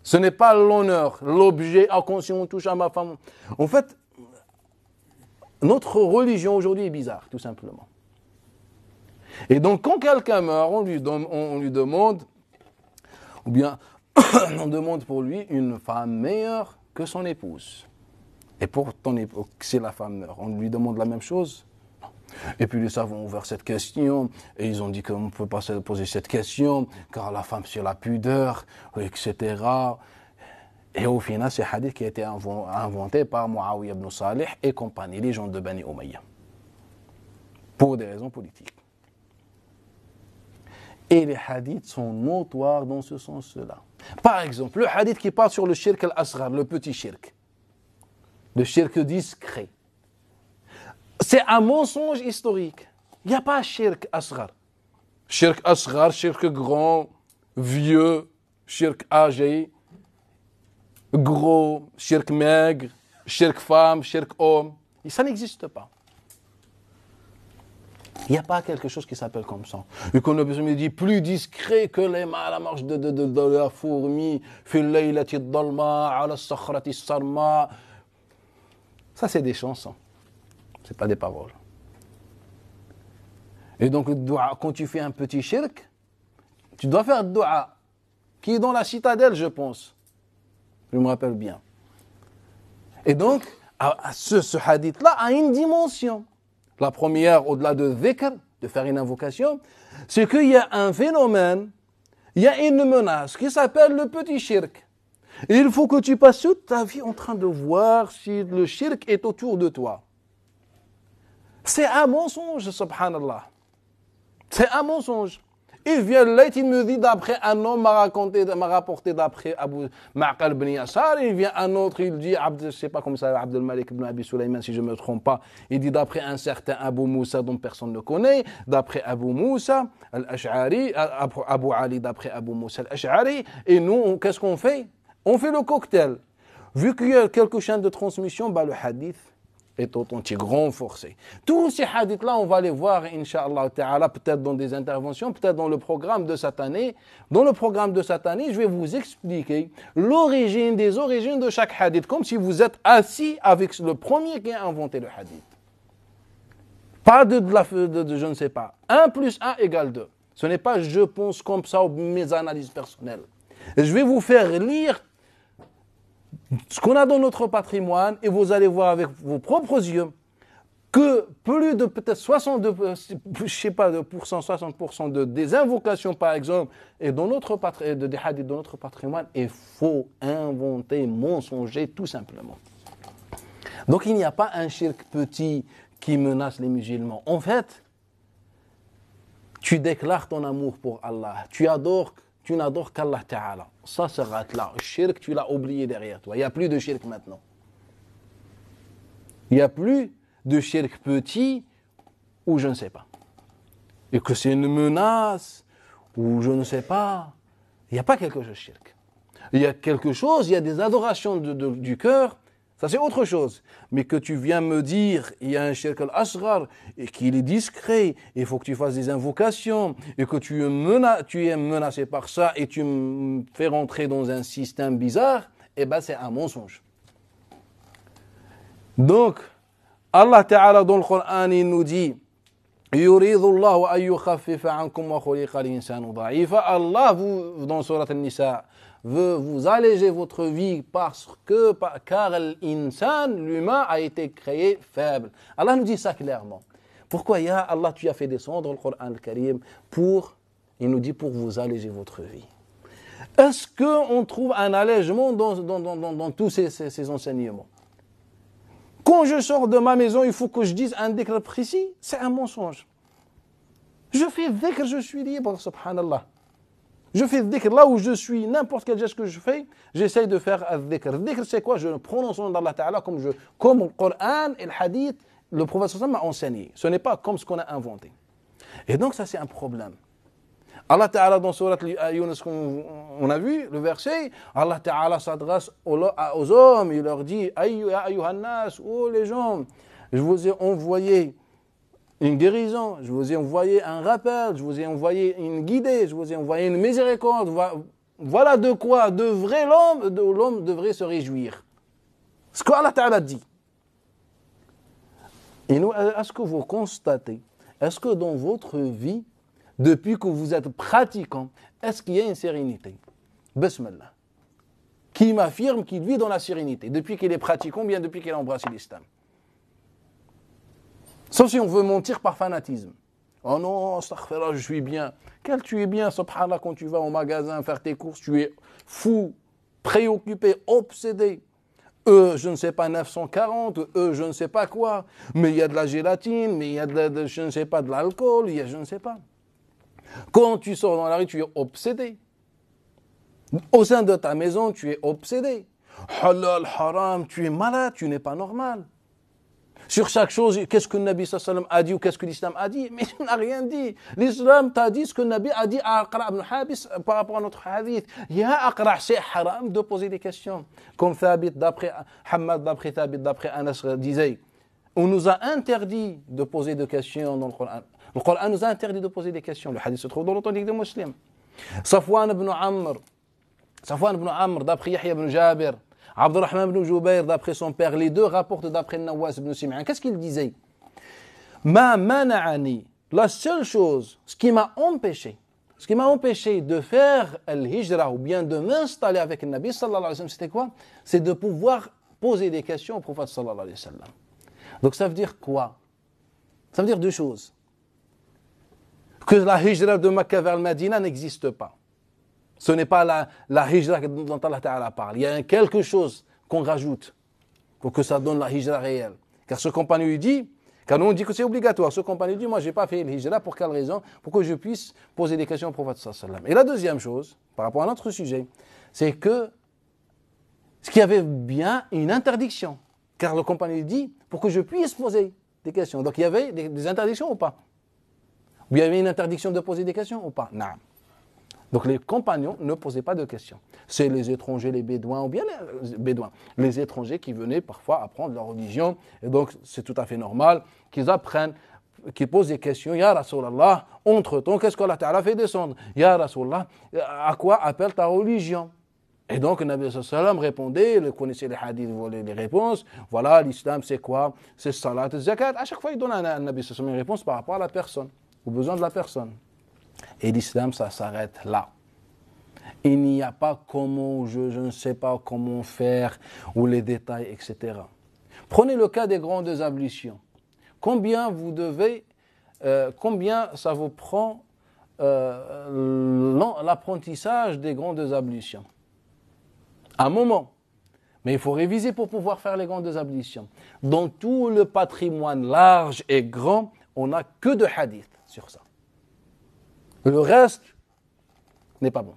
[SPEAKER 1] Ce n'est pas l'honneur, l'objet. Ah, quand on touche à ma femme. En fait, notre religion aujourd'hui est bizarre, tout simplement. Et donc, quand quelqu'un meurt, on lui demande, ou bien on demande pour lui une femme meilleure que son épouse. Et pour ton épouse, si la femme meurt, on lui demande la même chose ? Non. Et puis les savants ont ouvert cette question, et ils ont dit qu'on ne peut pas se poser cette question, car la femme c'est la pudeur, etc. Et au final, c'est un hadith qui a été inventé par Muawiyah ibn Salih et compagnie, les gens de Bani Umayya, pour des raisons politiques. Et les hadiths sont notoires dans ce sens-là. Par exemple, le hadith qui parle sur le shirk al-asghar, le petit shirk, le shirk discret, c'est un mensonge historique. Il n'y a pas shirk asghar. Shirk asghar, shirk grand, vieux, shirk âgé, gros, shirk maigre, shirk femme, shirk homme. Et ça n'existe pas. Il n'y a pas quelque chose qui s'appelle comme ça. Et qu'on me dit plus discret que les mains à la marche de la fourmi, ça, c'est des chansons. Ce n'est pas des paroles. Et donc, le dua, quand tu fais un petit shirk, tu dois faire le dua, qui est dans la citadelle, je pense. Je me rappelle bien. Et donc, ce hadith-là a une dimension. La première, au-delà de dhikr, de faire une invocation, c'est qu'il y a un phénomène, il y a une menace qui s'appelle le petit shirk. Et il faut que tu passes toute ta vie en train de voir si le shirk est autour de toi. C'est un mensonge, subhanallah. C'est un mensonge. Il vient là, il me dit d'après un homme m'a rapporté d'après Abu Ma'qal ibn Yasar, il vient un autre, il dit, je ne sais pas comment ça, Abdel Malik ibn Abi Sulayman, si je ne me trompe pas, il dit d'après un certain Abu Moussa dont personne ne connaît, d'après Abu Moussa al-Ash'ari, Abu Ali d'après Abu Moussa al-Ash'ari, et nous, qu'est-ce qu'on fait? On fait le cocktail. Vu qu'il y a quelques chaînes de transmission, le hadith est authentique, renforcé. Tous ces hadiths-là, on va les voir, Inch'Allah Ta'ala, peut-être dans des interventions, peut-être dans le programme de cette année. Dans le programme de cette année, je vais vous expliquer l'origine des origines de chaque hadith, comme si vous êtes assis avec le premier qui a inventé le hadith. Pas de je ne sais pas. 1 + 1 = 2. Ce n'est pas je pense comme ça ou mes analyses personnelles. Je vais vous faire lire ce qu'on a dans notre patrimoine, et vous allez voir avec vos propres yeux que plus de peut-être 60% des invocations, par exemple, et dans des hadiths dans notre patrimoine, est faux, inventé, mensonger, tout simplement. Donc il n'y a pas un shirk petit qui menace les musulmans. En fait, tu déclares ton amour pour Allah, tu n'adores qu'Allah Ta'ala. Ça s'arrête là. Le shirk, tu l'as oublié derrière toi. Il n'y a plus de shirk maintenant. Il n'y a plus de shirk petit ou je ne sais pas. Et que c'est une menace ou je ne sais pas. Il n'y a pas quelque chose de shirk. Il y a quelque chose, il y a des adorations du cœur. Ça, c'est autre chose. Mais que tu viens me dire, il y a un shirk al-asghar, et qu'il est discret, il faut que tu fasses des invocations, et que tu es menacé par ça, et tu me fais rentrer dans un système bizarre, eh bien, c'est un mensonge. Donc, Allah Ta'ala, dans le Coran, il nous dit, Allah, dans Surat al-Nisa, veut vous alléger votre vie car l'insan, l'humain, a été créé faible. Allah nous dit ça clairement. Pourquoi ya Allah, tu as fait descendre le Coran al-Karim il nous dit pour vous alléger votre vie. Est-ce qu'on trouve un allègement dans tous ces enseignements? Quand je sors de ma maison, il faut que je dise un dhikr précis, c'est un mensonge. Je fais dhikr, je suis libre, subhanallah. Je fais dhikr là où je suis, n'importe quel geste que je fais, j'essaye de faire dhikr. Dhikr, c'est quoi? Je prononce le nom d'Allah Ta'ala comme le Coran et le hadith, le prophète sallallahu alayhi wa sallam m'a enseigné. Ce n'est pas comme ce qu'on a inventé. Et donc ça, c'est un problème. Allah Ta'ala, dans Surat Yunus, on a vu le verset, Allah Ta'ala s'adresse aux hommes, il leur dit, ayyuhannas, oh les gens, je vous ai envoyé une guérison, je vous ai envoyé un rappel, je vous ai envoyé une guidée, je vous ai envoyé une miséricorde. Voilà de quoi l'homme devrait se réjouir. Ce qu'Allah Ta'ala dit. Et nous, est-ce que vous constatez, est-ce que dans votre vie, depuis que vous êtes pratiquant, est-ce qu'il y a une sérénité? Bismillah. Qui m'affirme qu'il vit dans la sérénité, depuis qu'il est pratiquant, bien depuis qu'il a embrassé l'islam. Sauf si on veut mentir par fanatisme. Oh non, astaghfirullah, je suis bien. Quel tu es bien, subhanallah, quand tu vas au magasin faire tes courses, tu es fou, préoccupé, obsédé. Je ne sais pas, 940, je ne sais pas quoi. Mais il y a de la gélatine, mais il y a je ne sais pas, de l'alcool, il y a je ne sais pas. Quand tu sors dans la rue, tu es obsédé. Au sein de ta maison, tu es obsédé. Halal, haram, tu es malade, tu n'es pas normal. Sur chaque chose, qu'est-ce que le Nabi sallallahu alayhi wa sallam a dit ou qu'est-ce que l'islam a dit? Mais il n'a rien dit. L'islam t'a dit ce que le Nabi a dit à Aqra ibn Habis par rapport à notre hadith. Ya Aqra, c'est haram de poser des questions. Comme Thabit d'après Hamad, d'après Thabit, d'après Anas disait, on nous a interdit de poser des questions dans le Coran. Le Coran nous a interdit de poser des questions. Le hadith se trouve dans l'authentique des musulmans. Safwan ibn Amr, d'après Yahya ibn Jabir, Abdurrahman ibn Jubayr, d'après son père, les deux rapportent d'après Nawas ibn Sim'an. Qu'est-ce qu'il disait? Ma mana'ani, la seule chose, ce qui m'a empêché de faire al-hijra ou bien de m'installer avec le Nabi sallallahu alayhi wa sallam, c'était quoi? C'est de pouvoir poser des questions au prophète sallallahu alayhi wa sallam. Donc ça veut dire quoi? Ça veut dire deux choses. Que la hijra de Mecca vers le Médina n'existe pas. Ce n'est pas la hijra dont Allah Ta'ala parle. Il y a quelque chose qu'on rajoute pour que ça donne la hijra réelle. Car ce compagnon lui dit, car nous on dit que c'est obligatoire, ce compagnon dit, moi je n'ai pas fait le hijra, pour quelle raison? Pour que je puisse poser des questions au prophète sallallahu alayhi wa sallam. Et la deuxième chose, par rapport à notre sujet, c'est que ce qu'il y avait bien une interdiction. Car le compagnon dit, pour que je puisse poser des questions. Donc il y avait des interdictions ou pas? Ou il y avait une interdiction de poser des questions ou pas? Non. Donc les compagnons ne posaient pas de questions. C'est les étrangers, les bédouins, ou bien les bédouins, les étrangers qui venaient parfois apprendre leur religion. Et donc c'est tout à fait normal qu'ils apprennent, qu'ils posent des questions. Ya Rasulallah, entre-temps, qu'est-ce qu'Allah Ta'ala fait descendre? Ya Rasulallah, à quoi appelle ta religion? Et donc, le Nabi sallallahu alayhi wa sallam répondait, il connaissait les hadiths, les réponses. Voilà, l'islam, c'est quoi? C'est salat, zakat. À chaque fois, il donne à Nabi sallallahu alayhi wa sallam une réponse par rapport à la personne, aux besoins de la personne. Et l'islam, ça s'arrête là. Il n'y a pas comment, je ne sais pas comment faire, ou les détails, etc. Prenez le cas des grandes ablutions. Combien ça vous prend l'apprentissage des grandes ablutions? Un moment. Mais il faut réviser pour pouvoir faire les grandes ablutions. Dans tout le patrimoine large et grand, on n'a que de hadiths sur ça. Le reste n'est pas bon.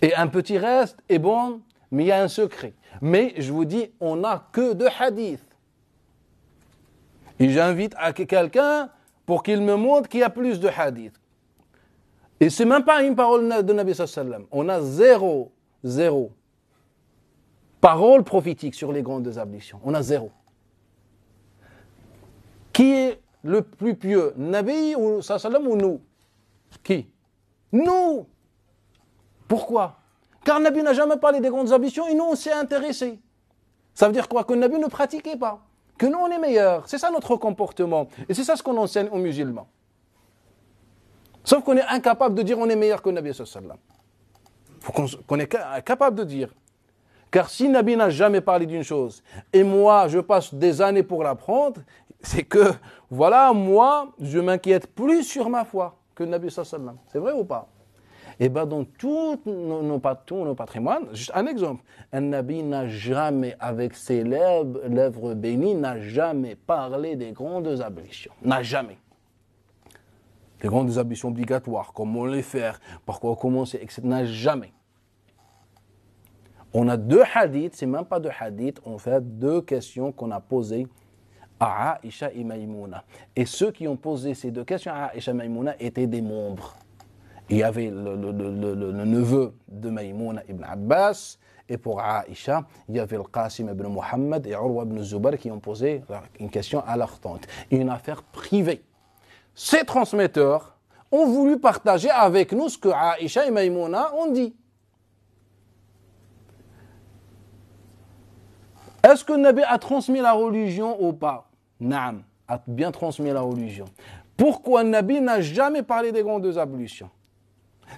[SPEAKER 1] Et un petit reste est bon, mais il y a un secret. Mais je vous dis, on n'a que de hadiths. Et j'invite à quelqu'un pour qu'il me montre qu'il y a plus de hadiths. Et ce n'est même pas une parole de Nabi sallallahu alayhi wa sallam. On a zéro parole prophétique sur les grandes ablutions. On a zéro. Qui est le plus pieux, Nabi ou sallallahu alayhi wa sallam ou nous? Qui? Nous. Pourquoi? Car Nabi n'a jamais parlé des grandes ablutions et nous on s'est intéressés. Ça veut dire quoi? Que Nabi ne pratiquait pas. Que nous on est meilleurs. C'est ça notre comportement. Et c'est ça ce qu'on enseigne aux musulmans. Sauf qu'on est incapable de dire on est meilleur que Nabi sallallahu alayhi wa sallam. Il faut qu'on est capable de dire. Car si Nabi n'a jamais parlé d'une chose, et moi je passe des années pour l'apprendre, c'est que, voilà, moi, je m'inquiète plus sur ma foi que Nabi sallallahu alayhi wa sallam. C'est vrai ou pas? Et bien dans tous nos patrimoines, juste un exemple, un Nabi n'a jamais, avec ses lèvres bénies, n'a jamais parlé des grandes ablutions. N'a jamais. Les grandes ablutions obligatoires, comment les faire, par quoi commencer, etc. N'a jamais. On a deux hadiths, c'est même pas deux hadiths, en fait, deux questions qu'on a posées à Aïcha et Maïmouna. Et ceux qui ont posé ces deux questions à Aïcha et Maïmouna étaient des membres. Il y avait le neveu de Maïmouna ibn Abbas, et pour Aïcha, il y avait le Qasim ibn Muhammad et Urwa ibn Zubayr qui ont posé une question à leur tante. Une affaire privée. Ces transmetteurs ont voulu partager avec nous ce que Aïcha et Maïmouna ont dit. Est-ce que le Nabi a transmis la religion ou pas? Naam, a bien transmis la religion. Pourquoi le Nabi n'a jamais parlé des grandes ablutions?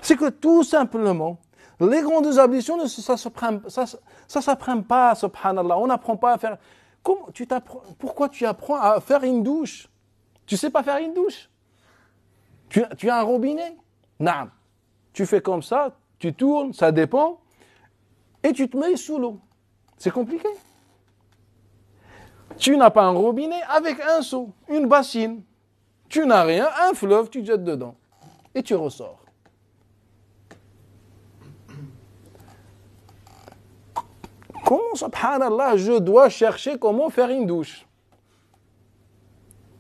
[SPEAKER 1] C'est que tout simplement, les grandes ablutions, ça ne s'apprend pas, subhanallah. On n'apprend pas à faire... Pourquoi tu apprends à faire une douche? Tu ne sais pas faire une douche? Tu as un robinet? Non. Tu fais comme ça, tu tournes, ça dépend, et tu te mets sous l'eau. C'est compliqué. Tu n'as pas un robinet avec un seau, une bassine. Tu n'as rien, un fleuve, tu jettes dedans. Et tu ressors. Comment, subhanallah, je dois chercher comment faire une douche?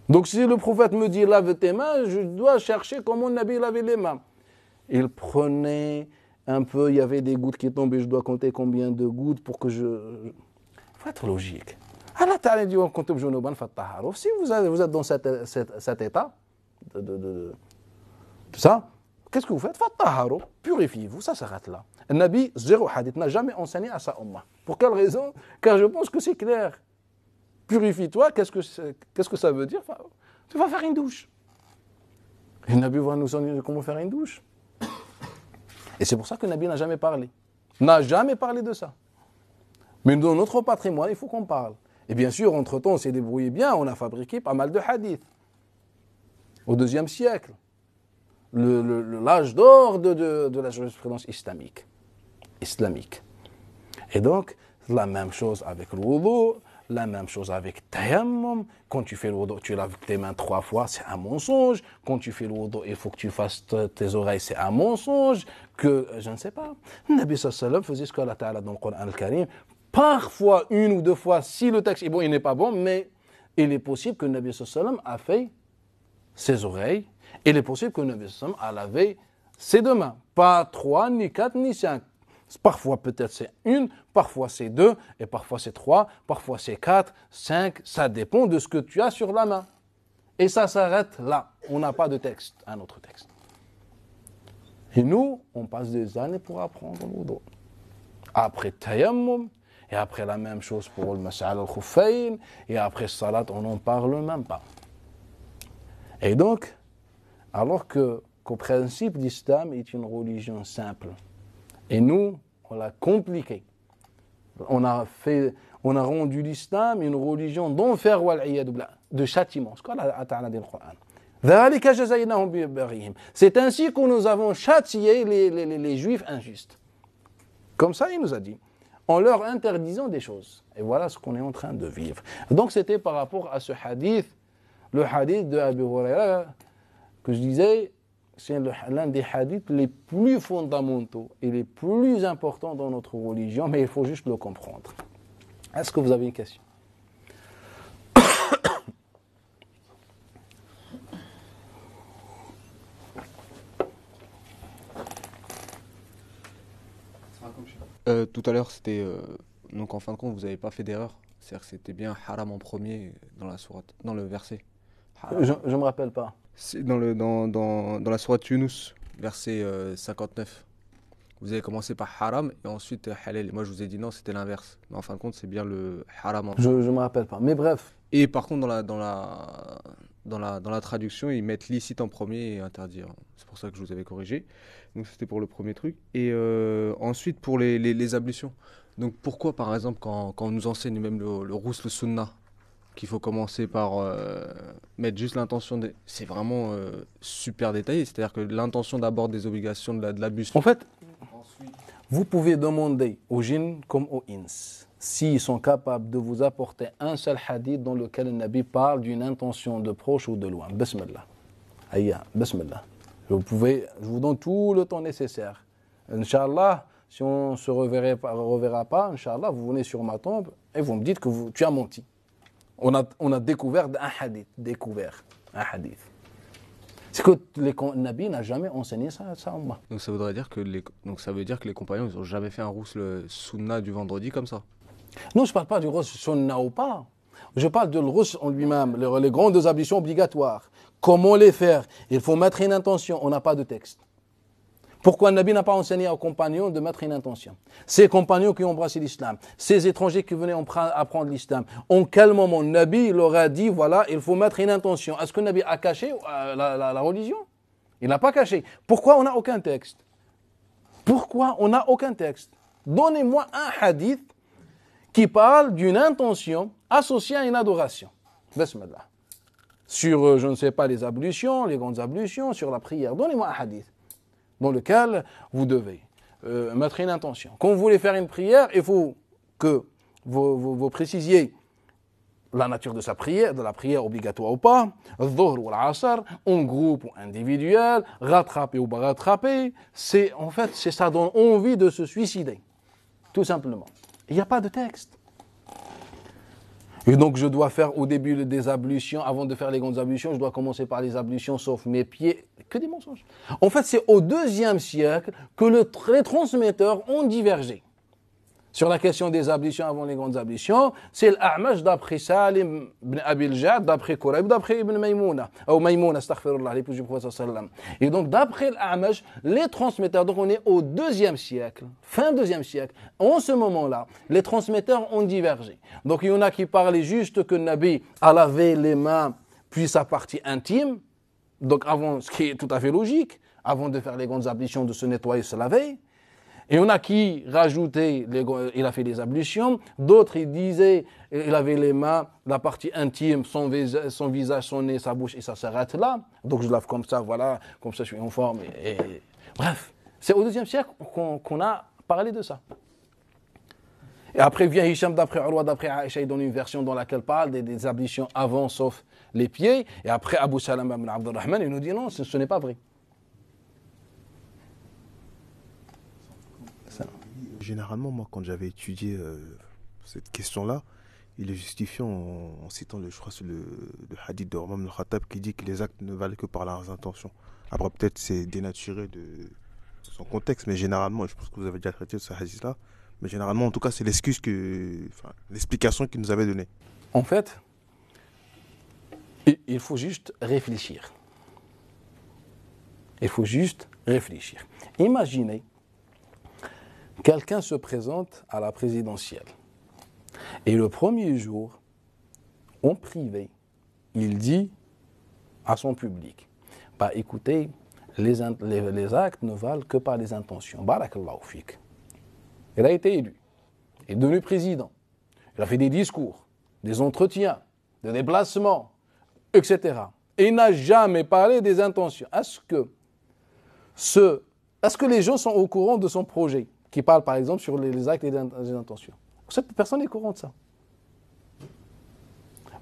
[SPEAKER 1] Donc si le prophète me dit lave tes mains, je dois chercher comment le Nabi lavait les mains. Il prenait un peu, il y avait des gouttes qui tombaient, je dois compter combien de gouttes pour que je... Il faut être logique. Allah Ta'ala dit, si vous êtes dans cet état de ça, qu'est-ce que vous faites? Purifiez-vous, ça s'arrête là. Le Nabi, zéro hadith, n'a jamais enseigné à sa ummah. Pour quelle raison? Car je pense que c'est clair. Purifie-toi, qu'est-ce que ça veut dire? Tu vas faire une douche. Et le Nabi va nous enseigner comment faire une douche. Et c'est pour ça que le Nabi n'a jamais parlé de ça. Mais dans notre patrimoine, il faut qu'on parle. Et bien sûr, entre-temps, on s'est débrouillé bien, on a fabriqué pas mal de hadiths. Au IIe siècle, l'âge d'or de la jurisprudence islamique. Et donc, la même chose avec le wudu, la même chose avec tayammum. Quand tu fais le wudu, tu laves tes mains 3 fois, c'est un mensonge. Quand tu fais le wudu, il faut que tu fasses tes oreilles, c'est un mensonge. Que, je ne sais pas. Le Nabi sallallahu alayhi wa sallam faisait ce qu'Allah Ta'ala dans le Coran al-Karim. Parfois, 1 ou 2 fois, si le texte est bon, il n'est pas bon, mais il est possible que le Nabi sallallahu alayhi wa sallam a fait ses oreilles. Il est possible que le Nabi sallallahu alayhi wa sallam a lavé ses 2 mains. Pas 3, ni 4, ni 5. Parfois peut-être c'est 1, parfois c'est 2, et parfois c'est 3, parfois c'est 4, 5, ça dépend de ce que tu as sur la main. Et ça s'arrête là, on n'a pas de texte, un autre texte. Et nous, on passe des années pour apprendre le wudu. Après tayammum, et après la même chose pour le mas'a al-khuffayn, et après salat, on n'en parle même pas. Et donc, alors qu'au principe l'islam est une religion simple, et nous, on l'a compliqué. On a rendu l'islam une religion d'enfer de châtiment. C'est ainsi que nous avons châtié les juifs injustes. Comme ça, il nous a dit, en leur interdisant des choses. Et voilà ce qu'on est en train de vivre. Donc c'était par rapport à ce hadith, le hadith de Abu Huraira, que je disais, c'est l'un des hadiths les plus fondamentaux et les plus importants dans notre religion, mais il faut juste le comprendre. Est-ce que vous avez une question?
[SPEAKER 2] Tout à l'heure, c'était donc en fin de compte, vous n'avez pas fait d'erreur. C'est-à-dire que c'était bien haram en premier dans la sourate, dans le verset.
[SPEAKER 1] Je ne me rappelle pas.
[SPEAKER 2] C'est dans la sourate Yunus, verset 59. Vous avez commencé par haram et ensuite halal. Et moi, je vous ai dit non, c'était l'inverse. Mais en fin de compte, c'est bien le haram.
[SPEAKER 1] Je ne me rappelle pas. Mais bref.
[SPEAKER 2] Et par contre, dans la traduction, ils mettent licite en premier et interdit. C'est pour ça que je vous avais corrigé. Donc, c'était pour le premier truc. Et ensuite, pour les ablutions. Donc, pourquoi, par exemple, quand on nous enseigne même le rousse, le sunnah, qu'il faut commencer par mettre juste l'intention c'est vraiment super détaillé, c'est-à-dire que l'intention d'abord des obligations de l'abus.
[SPEAKER 1] En fait, vous pouvez demander aux djinns comme aux ins s'ils sont capables de vous apporter un seul hadith dans lequel le Nabi parle d'une intention de proche ou de loin. Bismillah. Aïe, bismillah. Je vous donne tout le temps nécessaire. Inch'Allah, si on ne se reverra pas, Inch'Allah, vous venez sur ma tombe et vous me dites que tu as menti. On a découvert un hadith. C'est que le Nabi n'a jamais enseigné ça à sa umma.
[SPEAKER 2] Donc ça veut dire que les compagnons n'ont jamais fait un rousse le sunnah du vendredi comme ça.
[SPEAKER 1] Non, je ne parle pas du rousse sunnah ou pas. Je parle de le rousse en lui-même, les grandes ablutions obligatoires. Comment les faire? Il faut mettre une intention. On n'a pas de texte. Pourquoi le Nabi n'a pas enseigné aux compagnons de mettre une intention? Ces compagnons qui ont embrassé l'islam, ces étrangers qui venaient apprendre l'islam, en quel moment le Nabi leur a dit, voilà, il faut mettre une intention? Est-ce que le Nabi a caché la religion? Il n'a pas caché. Pourquoi on n'a aucun texte? Donnez-moi un hadith qui parle d'une intention associée à une adoration. Bismillah. Sur, je ne sais pas, les ablutions, les grandes ablutions, sur la prière. Donnez-moi un hadith dans lequel vous devez mettre une intention. Quand vous voulez faire une prière, il faut que vous précisiez la nature de la prière obligatoire ou pas, dhuhr ou l'asr, en groupe ou individuel, rattraper ou pas rattraper. C'est ça donne envie de se suicider, tout simplement. Il n'y a pas de texte. Et donc je dois faire au début des ablutions, avant de faire les grandes ablutions, je dois commencer par les ablutions sauf mes pieds. Que des mensonges. En fait, c'est au IIe siècle que les transmetteurs ont divergé. Sur la question des ablutions avant les grandes ablutions, c'est l'A'mash d'après Salim ibn Abil Ja'd, d'après Qurayb, d'après Ibn Maymouna, ou Maymouna, astaghfirullah, l'épouse du prophète sallallahu alayhi wa sallam. Et donc, d'après l'A'mash, les transmetteurs, donc on est au IIe siècle, fin IIe siècle, en ce moment-là, les transmetteurs ont divergé. Donc, il y en a qui parlaient juste que le Nabi a lavé les mains, puis sa partie intime, donc avant, ce qui est tout à fait logique, avant de faire les grandes ablutions, de se nettoyer, se laver. Et on a qui rajoutait, il a fait des ablutions, d'autres ils disaient, il avait les mains, la partie intime, son visage, son nez, sa bouche, et ça s'arrête là. Donc je lave comme ça, voilà, comme ça je suis en forme. Bref, c'est au IIe siècle qu'on a parlé de ça. Et après vient Hicham d'après Urwa, d'après Aïcha, il donne une version dans laquelle parle des ablutions avant, sauf les pieds. Et après Abu Salama ibn Abdurrahman, il nous dit non, ce n'est pas vrai.
[SPEAKER 3] Généralement, moi, quand j'avais étudié cette question-là, il est justifié en citant, je crois, le hadith de Omar ibn Khattab qui dit que les actes ne valent que par leurs intentions. Après, peut-être c'est dénaturé de son contexte, mais généralement, je pense que vous avez déjà traité de ce hadith-là, mais généralement, en tout cas, c'est l'explication qu'il nous avait donnée.
[SPEAKER 1] En fait, il faut juste réfléchir. Il faut juste réfléchir. Imaginez, quelqu'un se présente à la présidentielle. Et le premier jour, en privé, il dit à son public, bah écoutez, les actes ne valent que par les intentions. Barakallahu fik. Il a été élu. Il est devenu président. Il a fait des discours, des entretiens, des déplacements, etc. Et il n'a jamais parlé des intentions. Est-ce que les gens sont au courant de son projet qui parle par exemple sur les actes et les intentions? Cette personne est au courant de ça.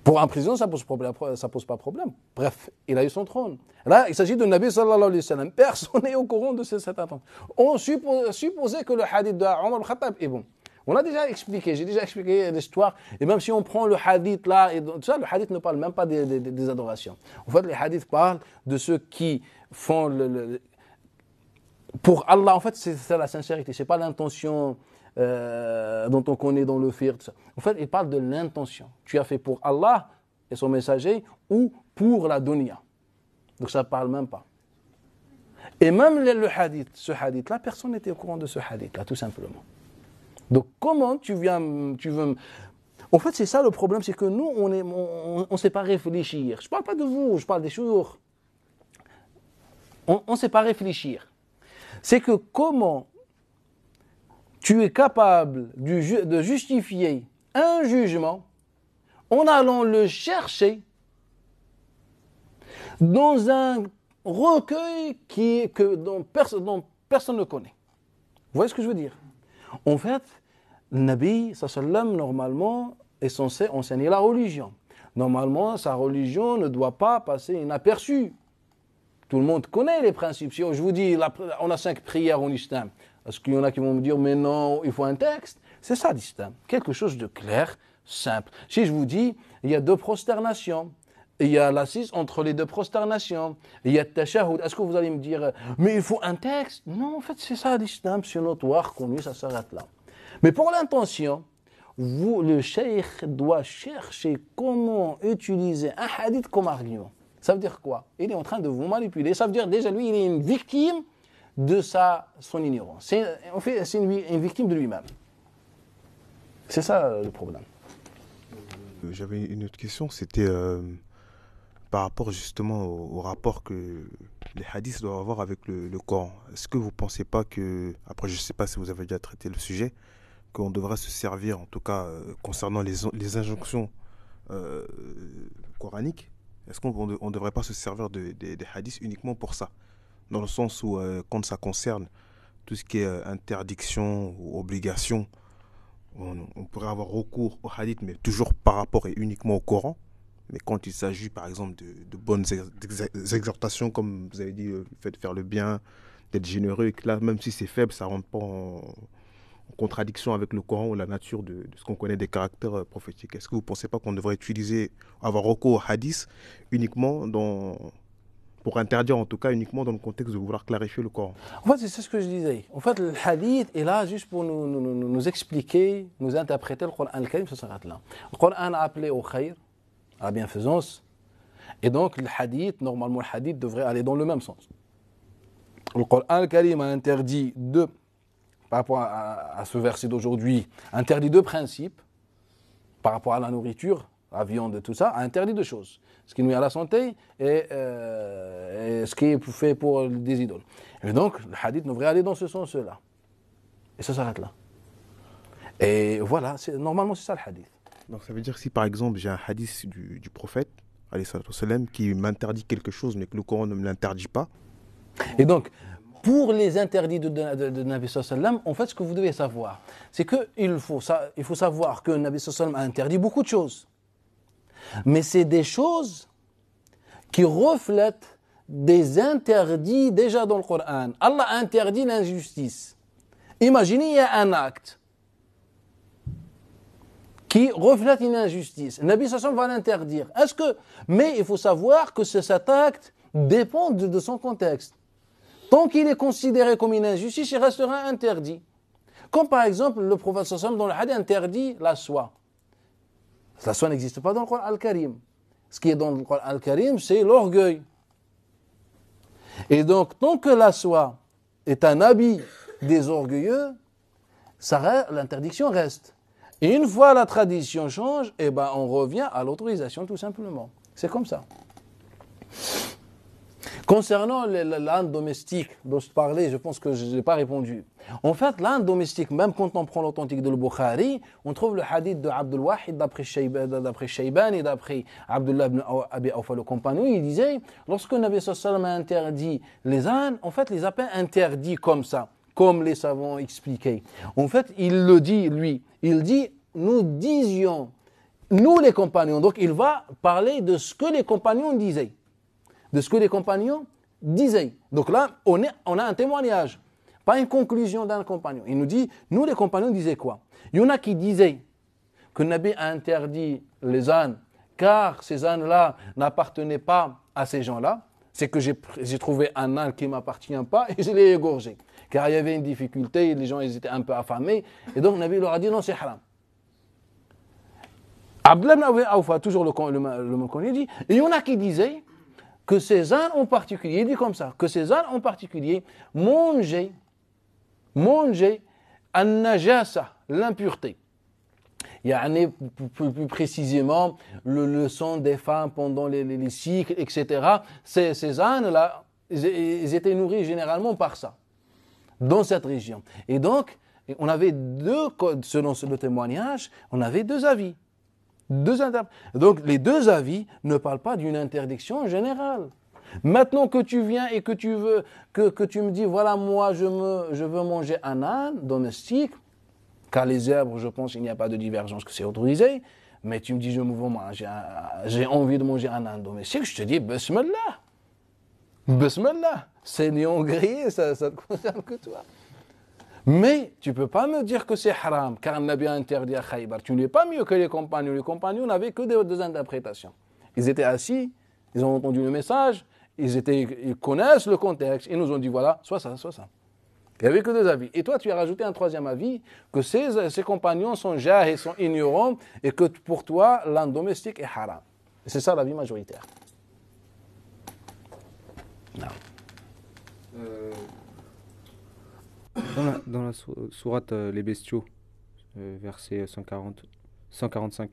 [SPEAKER 1] Pour un président, ça pose pas problème. Bref, il a eu son trône. Là, il s'agit de Nabi sallallahu alayhi wa sallam. Personne n'est au courant de cette intention. On supposait que le hadith de Omar ibn Khattab est bon. On a déjà expliqué, j'ai déjà expliqué l'histoire. Et même si on prend le hadith là, et tout ça, le hadith ne parle même pas des adorations. En fait, les hadiths parlent de ceux qui font pour Allah. En fait, c'est la sincérité, c'est pas l'intention dont on connaît dans le fiqh. En fait, il parle de l'intention. Tu as fait pour Allah et son messager ou pour la dunya. Donc ça ne parle même pas. Et même le hadith, ce hadith-là, personne n'était au courant de ce hadith-là, tout simplement. Donc comment tu veux... En fait, c'est ça le problème, c'est que nous, on ne sait pas réfléchir. Je ne parle pas de vous, je parle des jours. On ne sait pas réfléchir. C'est que comment tu es capable de justifier un jugement en allant le chercher dans un recueil dont personne ne connaît. Vous voyez ce que je veux dire? En fait, le Nabi, sallam, normalement, est censé enseigner la religion. Normalement, sa religion ne doit pas passer inaperçue. Tout le monde connaît les principes. Si je vous dis, on a 5 prières en islam. Est-ce qu'il y en a qui vont me dire, mais non, il faut un texte? C'est ça l'islam. Quelque chose de clair, simple. Si je vous dis, il y a 2 prosternations, il y a l'assise entre les 2 prosternations, il y a le tashahhud, est-ce que vous allez me dire, mais il faut un texte? Non, en fait, c'est ça l'islam, c'est notoire, connu, ça s'arrête là. Mais pour l'intention, le cheikh doit chercher comment utiliser un hadith comme argument. Ça veut dire quoi? Il est en train de vous manipuler. Ça veut dire déjà, lui, il est une victime de son ignorance. C'est une victime de lui-même. C'est ça le problème.
[SPEAKER 3] J'avais une autre question, c'était par rapport justement au rapport que les hadiths doivent avoir avec le Coran. Est-ce que vous ne pensez pas que, après je ne sais pas si vous avez déjà traité le sujet, qu'on devrait se servir, en tout cas concernant les injonctions coraniques, est-ce qu'on ne devrait pas se servir des hadiths uniquement pour ça? Dans le sens où, quand ça concerne tout ce qui est interdiction ou obligation, on pourrait avoir recours aux hadiths, mais toujours par rapport et uniquement au Coran. Mais quand il s'agit, par exemple, de bonnes exhortations, comme vous avez dit, le fait de faire le bien, d'être généreux, et que là, même si c'est faible, ça ne rentre pas en contradiction avec le Coran ou la nature de ce qu'on connaît des caractères prophétiques. Est-ce que vous ne pensez pas qu'on devrait avoir recours aux hadiths uniquement pour interdire, en tout cas, uniquement dans le contexte de vouloir clarifier le Coran?
[SPEAKER 1] En fait, c'est ce que je disais. En fait, le hadith est là juste pour nous expliquer, nous interpréter le Coran al-Karim, ça s'arrête là. Le Coran a appelé au khayr, à la bienfaisance, et donc le hadith, normalement le hadith devrait aller dans le même sens. Le Coran al-Karim a interdit par rapport à ce verset d'aujourd'hui, interdit 2 principes, par rapport à la nourriture, la viande et tout ça, a interdit 2 choses. Ce qui nuit à la santé et ce qui est fait pour des idoles. Et donc, le hadith devrait aller dans ce sens-là. Et ça s'arrête là. Et voilà, normalement c'est ça le hadith.
[SPEAKER 3] Donc ça veut dire que si par exemple j'ai un hadith du prophète, alayhi salatu wassalam, qui m'interdit quelque chose mais que le Coran ne me l'interdit pas.
[SPEAKER 1] Et donc, pour les interdits de Nabi sallallahu alayhi wa sallam, en fait ce que vous devez savoir, c'est qu'il faut savoir que Nabi sallallahu alayhi wa sallam a interdit beaucoup de choses. Mais c'est des choses qui reflètent des interdits déjà dans le Coran. Allah interdit l'injustice. Imaginez, il y a un acte qui reflète une injustice. Nabi sallallahu alayhi wa sallam va l'interdire. Mais il faut savoir que cet acte dépend de son contexte. Tant qu'il est considéré comme une injustice, il restera interdit. Comme par exemple, le prophète sallallahu alayhi wa sallam dans le hadith interdit la soie. La soie n'existe pas dans le Coran al-Karim. Ce qui est dans le Coran al-Karim, c'est l'orgueil. Et donc, tant que la soie est un habit des orgueilleux, l'interdiction reste. Et une fois la tradition change, on revient à l'autorisation tout simplement. C'est comme ça. Concernant l'âne domestique dont je parlais, je pense que je n'ai pas répondu. En fait, l'âne domestique, même quand on prend l'authentique de Bukhari, on trouve le hadith de Abdul Wahid d'après Shayban et d'après Abdullah ibn Abi Awfa le compagnon. Il disait, lorsque Nabi sallallahu alayhi wa sallam a interdit les ânes, en fait, les a pas interdits comme ça, comme les savants expliquaient. En fait, il le dit, lui. Il dit, nous disions, nous les compagnons. Donc, il va parler de ce que les compagnons disaient. De ce que les compagnons disaient. Donc là, on a un témoignage, pas une conclusion d'un compagnon. Il nous dit, nous les compagnons disaient quoi? Il y en a qui disaient que Nabi a interdit les ânes, car ces ânes-là n'appartenaient pas à ces gens-là. C'est que j'ai trouvé un âne qui ne m'appartient pas et je l'ai égorgé. Car il y avait une difficulté, les gens ils étaient un peu affamés. Et donc Nabi leur a dit, non, c'est haram. Abdullah ibn Abi Awfa, toujours le même il dit, il y en a qui disaient que ces ânes en particulier, il dit comme ça, que ces ânes en particulier mangeaient an-najasa, l'impureté. Yani, plus précisément, le sang des femmes pendant les cycles, etc. Ces ânes-là, ils étaient nourris généralement par ça, dans cette région. Et donc, on avait selon le témoignage, on avait deux avis. Donc les deux avis ne parlent pas d'une interdiction générale. Maintenant que tu viens et que tu veux que tu me dis voilà moi je veux manger un âne domestique, car les zèbres je pense il n'y a pas de divergence que c'est autorisé, mais tu me dis j'ai envie de manger un âne domestique, je te dis Bismillah, c'est lion grillé, ça ne te concerne que toi. Mais tu ne peux pas me dire que c'est haram, car le Nabi a interdit à Khaybar. Tu n'es pas mieux que les compagnons. Les compagnons n'avaient que deux interprétations. Ils étaient assis, ils ont entendu le message, ils connaissent le contexte. Ils nous ont dit voilà, soit ça, soit ça. Il n'y avait que deux avis. Et toi, tu as rajouté un troisième avis, que ces compagnons sont jahils, sont ignorants, et que pour toi, l'âne domestique est haram. Et c'est ça l'avis majoritaire. Non.
[SPEAKER 2] Dans la sourate Les Bestiaux, verset 145,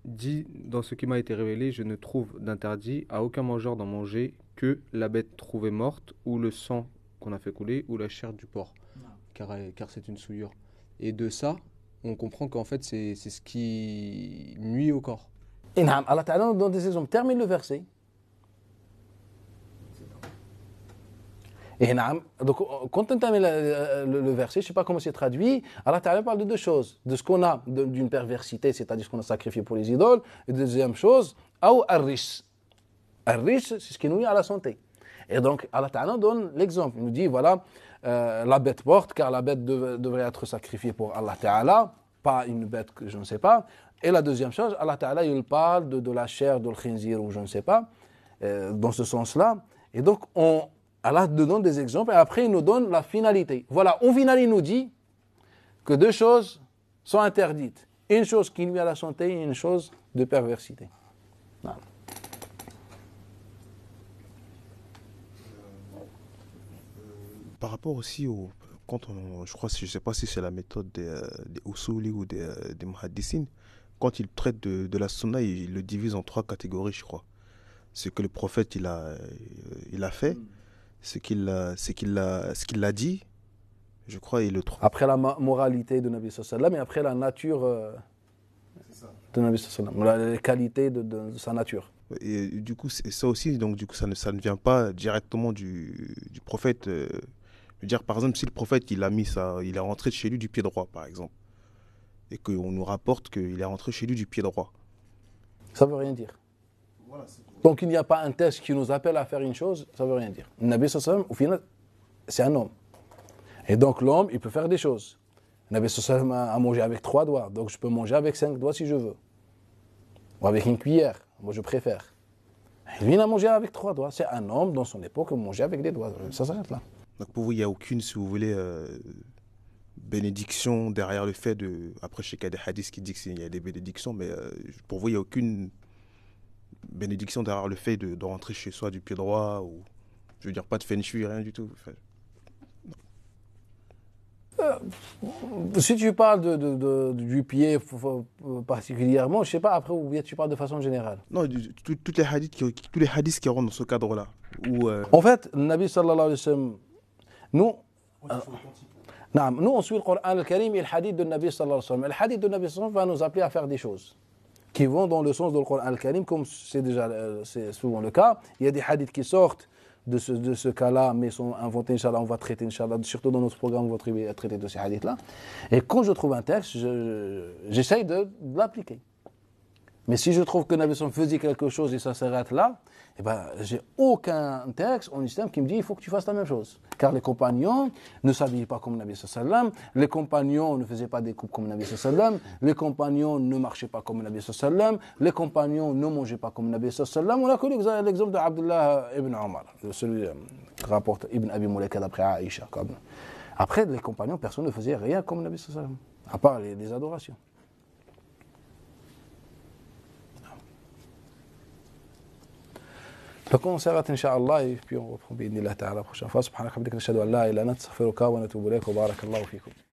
[SPEAKER 2] dit, dans ce qui m'a été révélé, je ne trouve d'interdit à aucun mangeur d'en manger que la bête trouvée morte, ou le sang qu'on a fait couler, ou la chair du porc, car c'est une souillure. Et de ça, on comprend qu'en fait, c'est ce qui nuit au corps.
[SPEAKER 1] Et Allah Ta'ala nous donne des exemples. Termine le verset. Et donc, quand on termine le verset, je ne sais pas comment c'est traduit, Allah Ta'ala parle de deux choses. De ce qu'on a d'une perversité, c'est-à-dire ce qu'on a sacrifié pour les idoles. Et deuxième chose, ou ar-rish. Ar-rish, c'est ce qui nuit à la santé. Et donc, Allah Ta'ala donne l'exemple. Il nous dit, voilà, la bête morte, car la bête devrait être sacrifiée pour Allah Ta'ala, pas une bête que je ne sais pas. Et la deuxième chose, Allah Ta'ala, il parle de la chair, de l'khinzir ou je ne sais pas, dans ce sens-là. Et donc, Allah nous donne des exemples et après il nous donne la finalité. Voilà, au final il nous dit que deux choses sont interdites. Une chose qui nuit à la santé et une chose de perversité. Non.
[SPEAKER 3] Par rapport aussi je ne sais pas si c'est la méthode des Usuli ou des Muhaddisines, quand ils traitent de la sunna, ils le divisent en trois catégories, je crois. Ce que le prophète il a fait, ce qu'il a dit, je crois, il le trouve.
[SPEAKER 1] Après la moralité de Nabi sallallahu alayhi wa sallam et après la nature de Nabi sallallahu alayhi wa sallam, les qualités de sa nature.
[SPEAKER 3] Et du coup, ça aussi, donc du coup, ça ne vient pas directement du prophète. Je veux dire, par exemple, si le prophète, il est rentré chez lui du pied droit, par exemple, et qu'on nous rapporte qu'il est rentré chez lui du pied droit.
[SPEAKER 1] Ça ne veut rien dire.
[SPEAKER 3] Voilà,
[SPEAKER 1] Donc il n'y a pas un texte qui nous appelle à faire une chose, ça ne veut rien dire. Nabi sallallahu alayhi wa sallam, au final, c'est un homme. Et donc l'homme, il peut faire des choses. Nabi sallallahu alayhi wa sallam a mangé avec 3 doigts, donc je peux manger avec 5 doigts si je veux. Ou avec une cuillère, moi je préfère. Et lui, il a mangé avec 3 doigts. C'est un homme dans son époque qui mangeait avec des doigts. Ça s'arrête là.
[SPEAKER 3] Donc pour vous, il n'y a aucune, si vous voulez, bénédiction derrière le fait de... Après, je sais qu'il y a des hadiths qui disent qu'il y a des bénédictions, mais pour vous, il n'y a aucune bénédiction derrière le fait de rentrer chez soi du pied droit, ou je veux dire, pas de feng shui, rien du tout. Enfin,
[SPEAKER 1] Si tu parles du pied particulièrement, je ne sais pas, après, ou bien tu parles de façon générale.
[SPEAKER 3] non, tous les hadiths qui rentrent dans ce cadre-là. Où,
[SPEAKER 1] En fait, le Nabi sallallahu alayhi wa sallam, nous, nous on suit le Coran al-Karim et le hadith de Nabi sallallahu alayhi wa sallam. Le hadith de Nabi sallallahu alayhi wa sallam va nous appeler à faire des choses qui vont dans le sens du Coran al-Karim, comme c'est souvent le cas. Il y a des hadiths qui sortent de ce cas-là, mais sont inventés, Inch'Allah, on va traiter, Inch'Allah, surtout dans notre programme, on va traiter de ces hadiths-là. Et quand je trouve un texte, j'essaye de l'appliquer. Mais si je trouve que Nabi sallallahu alayhi wa sallam faisait quelque chose et ça s'arrête là, eh ben, j'ai aucun texte en islam qui me dit il faut que tu fasses la même chose. Car les compagnons ne s'habillaient pas comme Nabi sallallahu alayhi wa sallam, les compagnons ne faisaient pas des coupes comme Nabi sallallahu alayhi wa sallam, les compagnons ne marchaient pas comme Nabi sallallahu alayhi wa sallam, les compagnons ne mangeaient pas comme Nabi sallallahu alayhi wa sallam. On a connu l'exemple d'Abdullah ibn Omar, celui que rapporte Ibn Abi Mulaika d'après Aïcha. Après, les compagnons, personne ne faisait rien comme Nabi sallallahu alayhi wa sallam, à part les adorations. Donc on s'arrête Inch'Allah et puis on reprend بإذن الله تعالى la prochaine fois. سبحانك وبحمدك نشهد أن لا إله إلا أنت نستغفرك ونتوب إليك وبارك الله فيكم.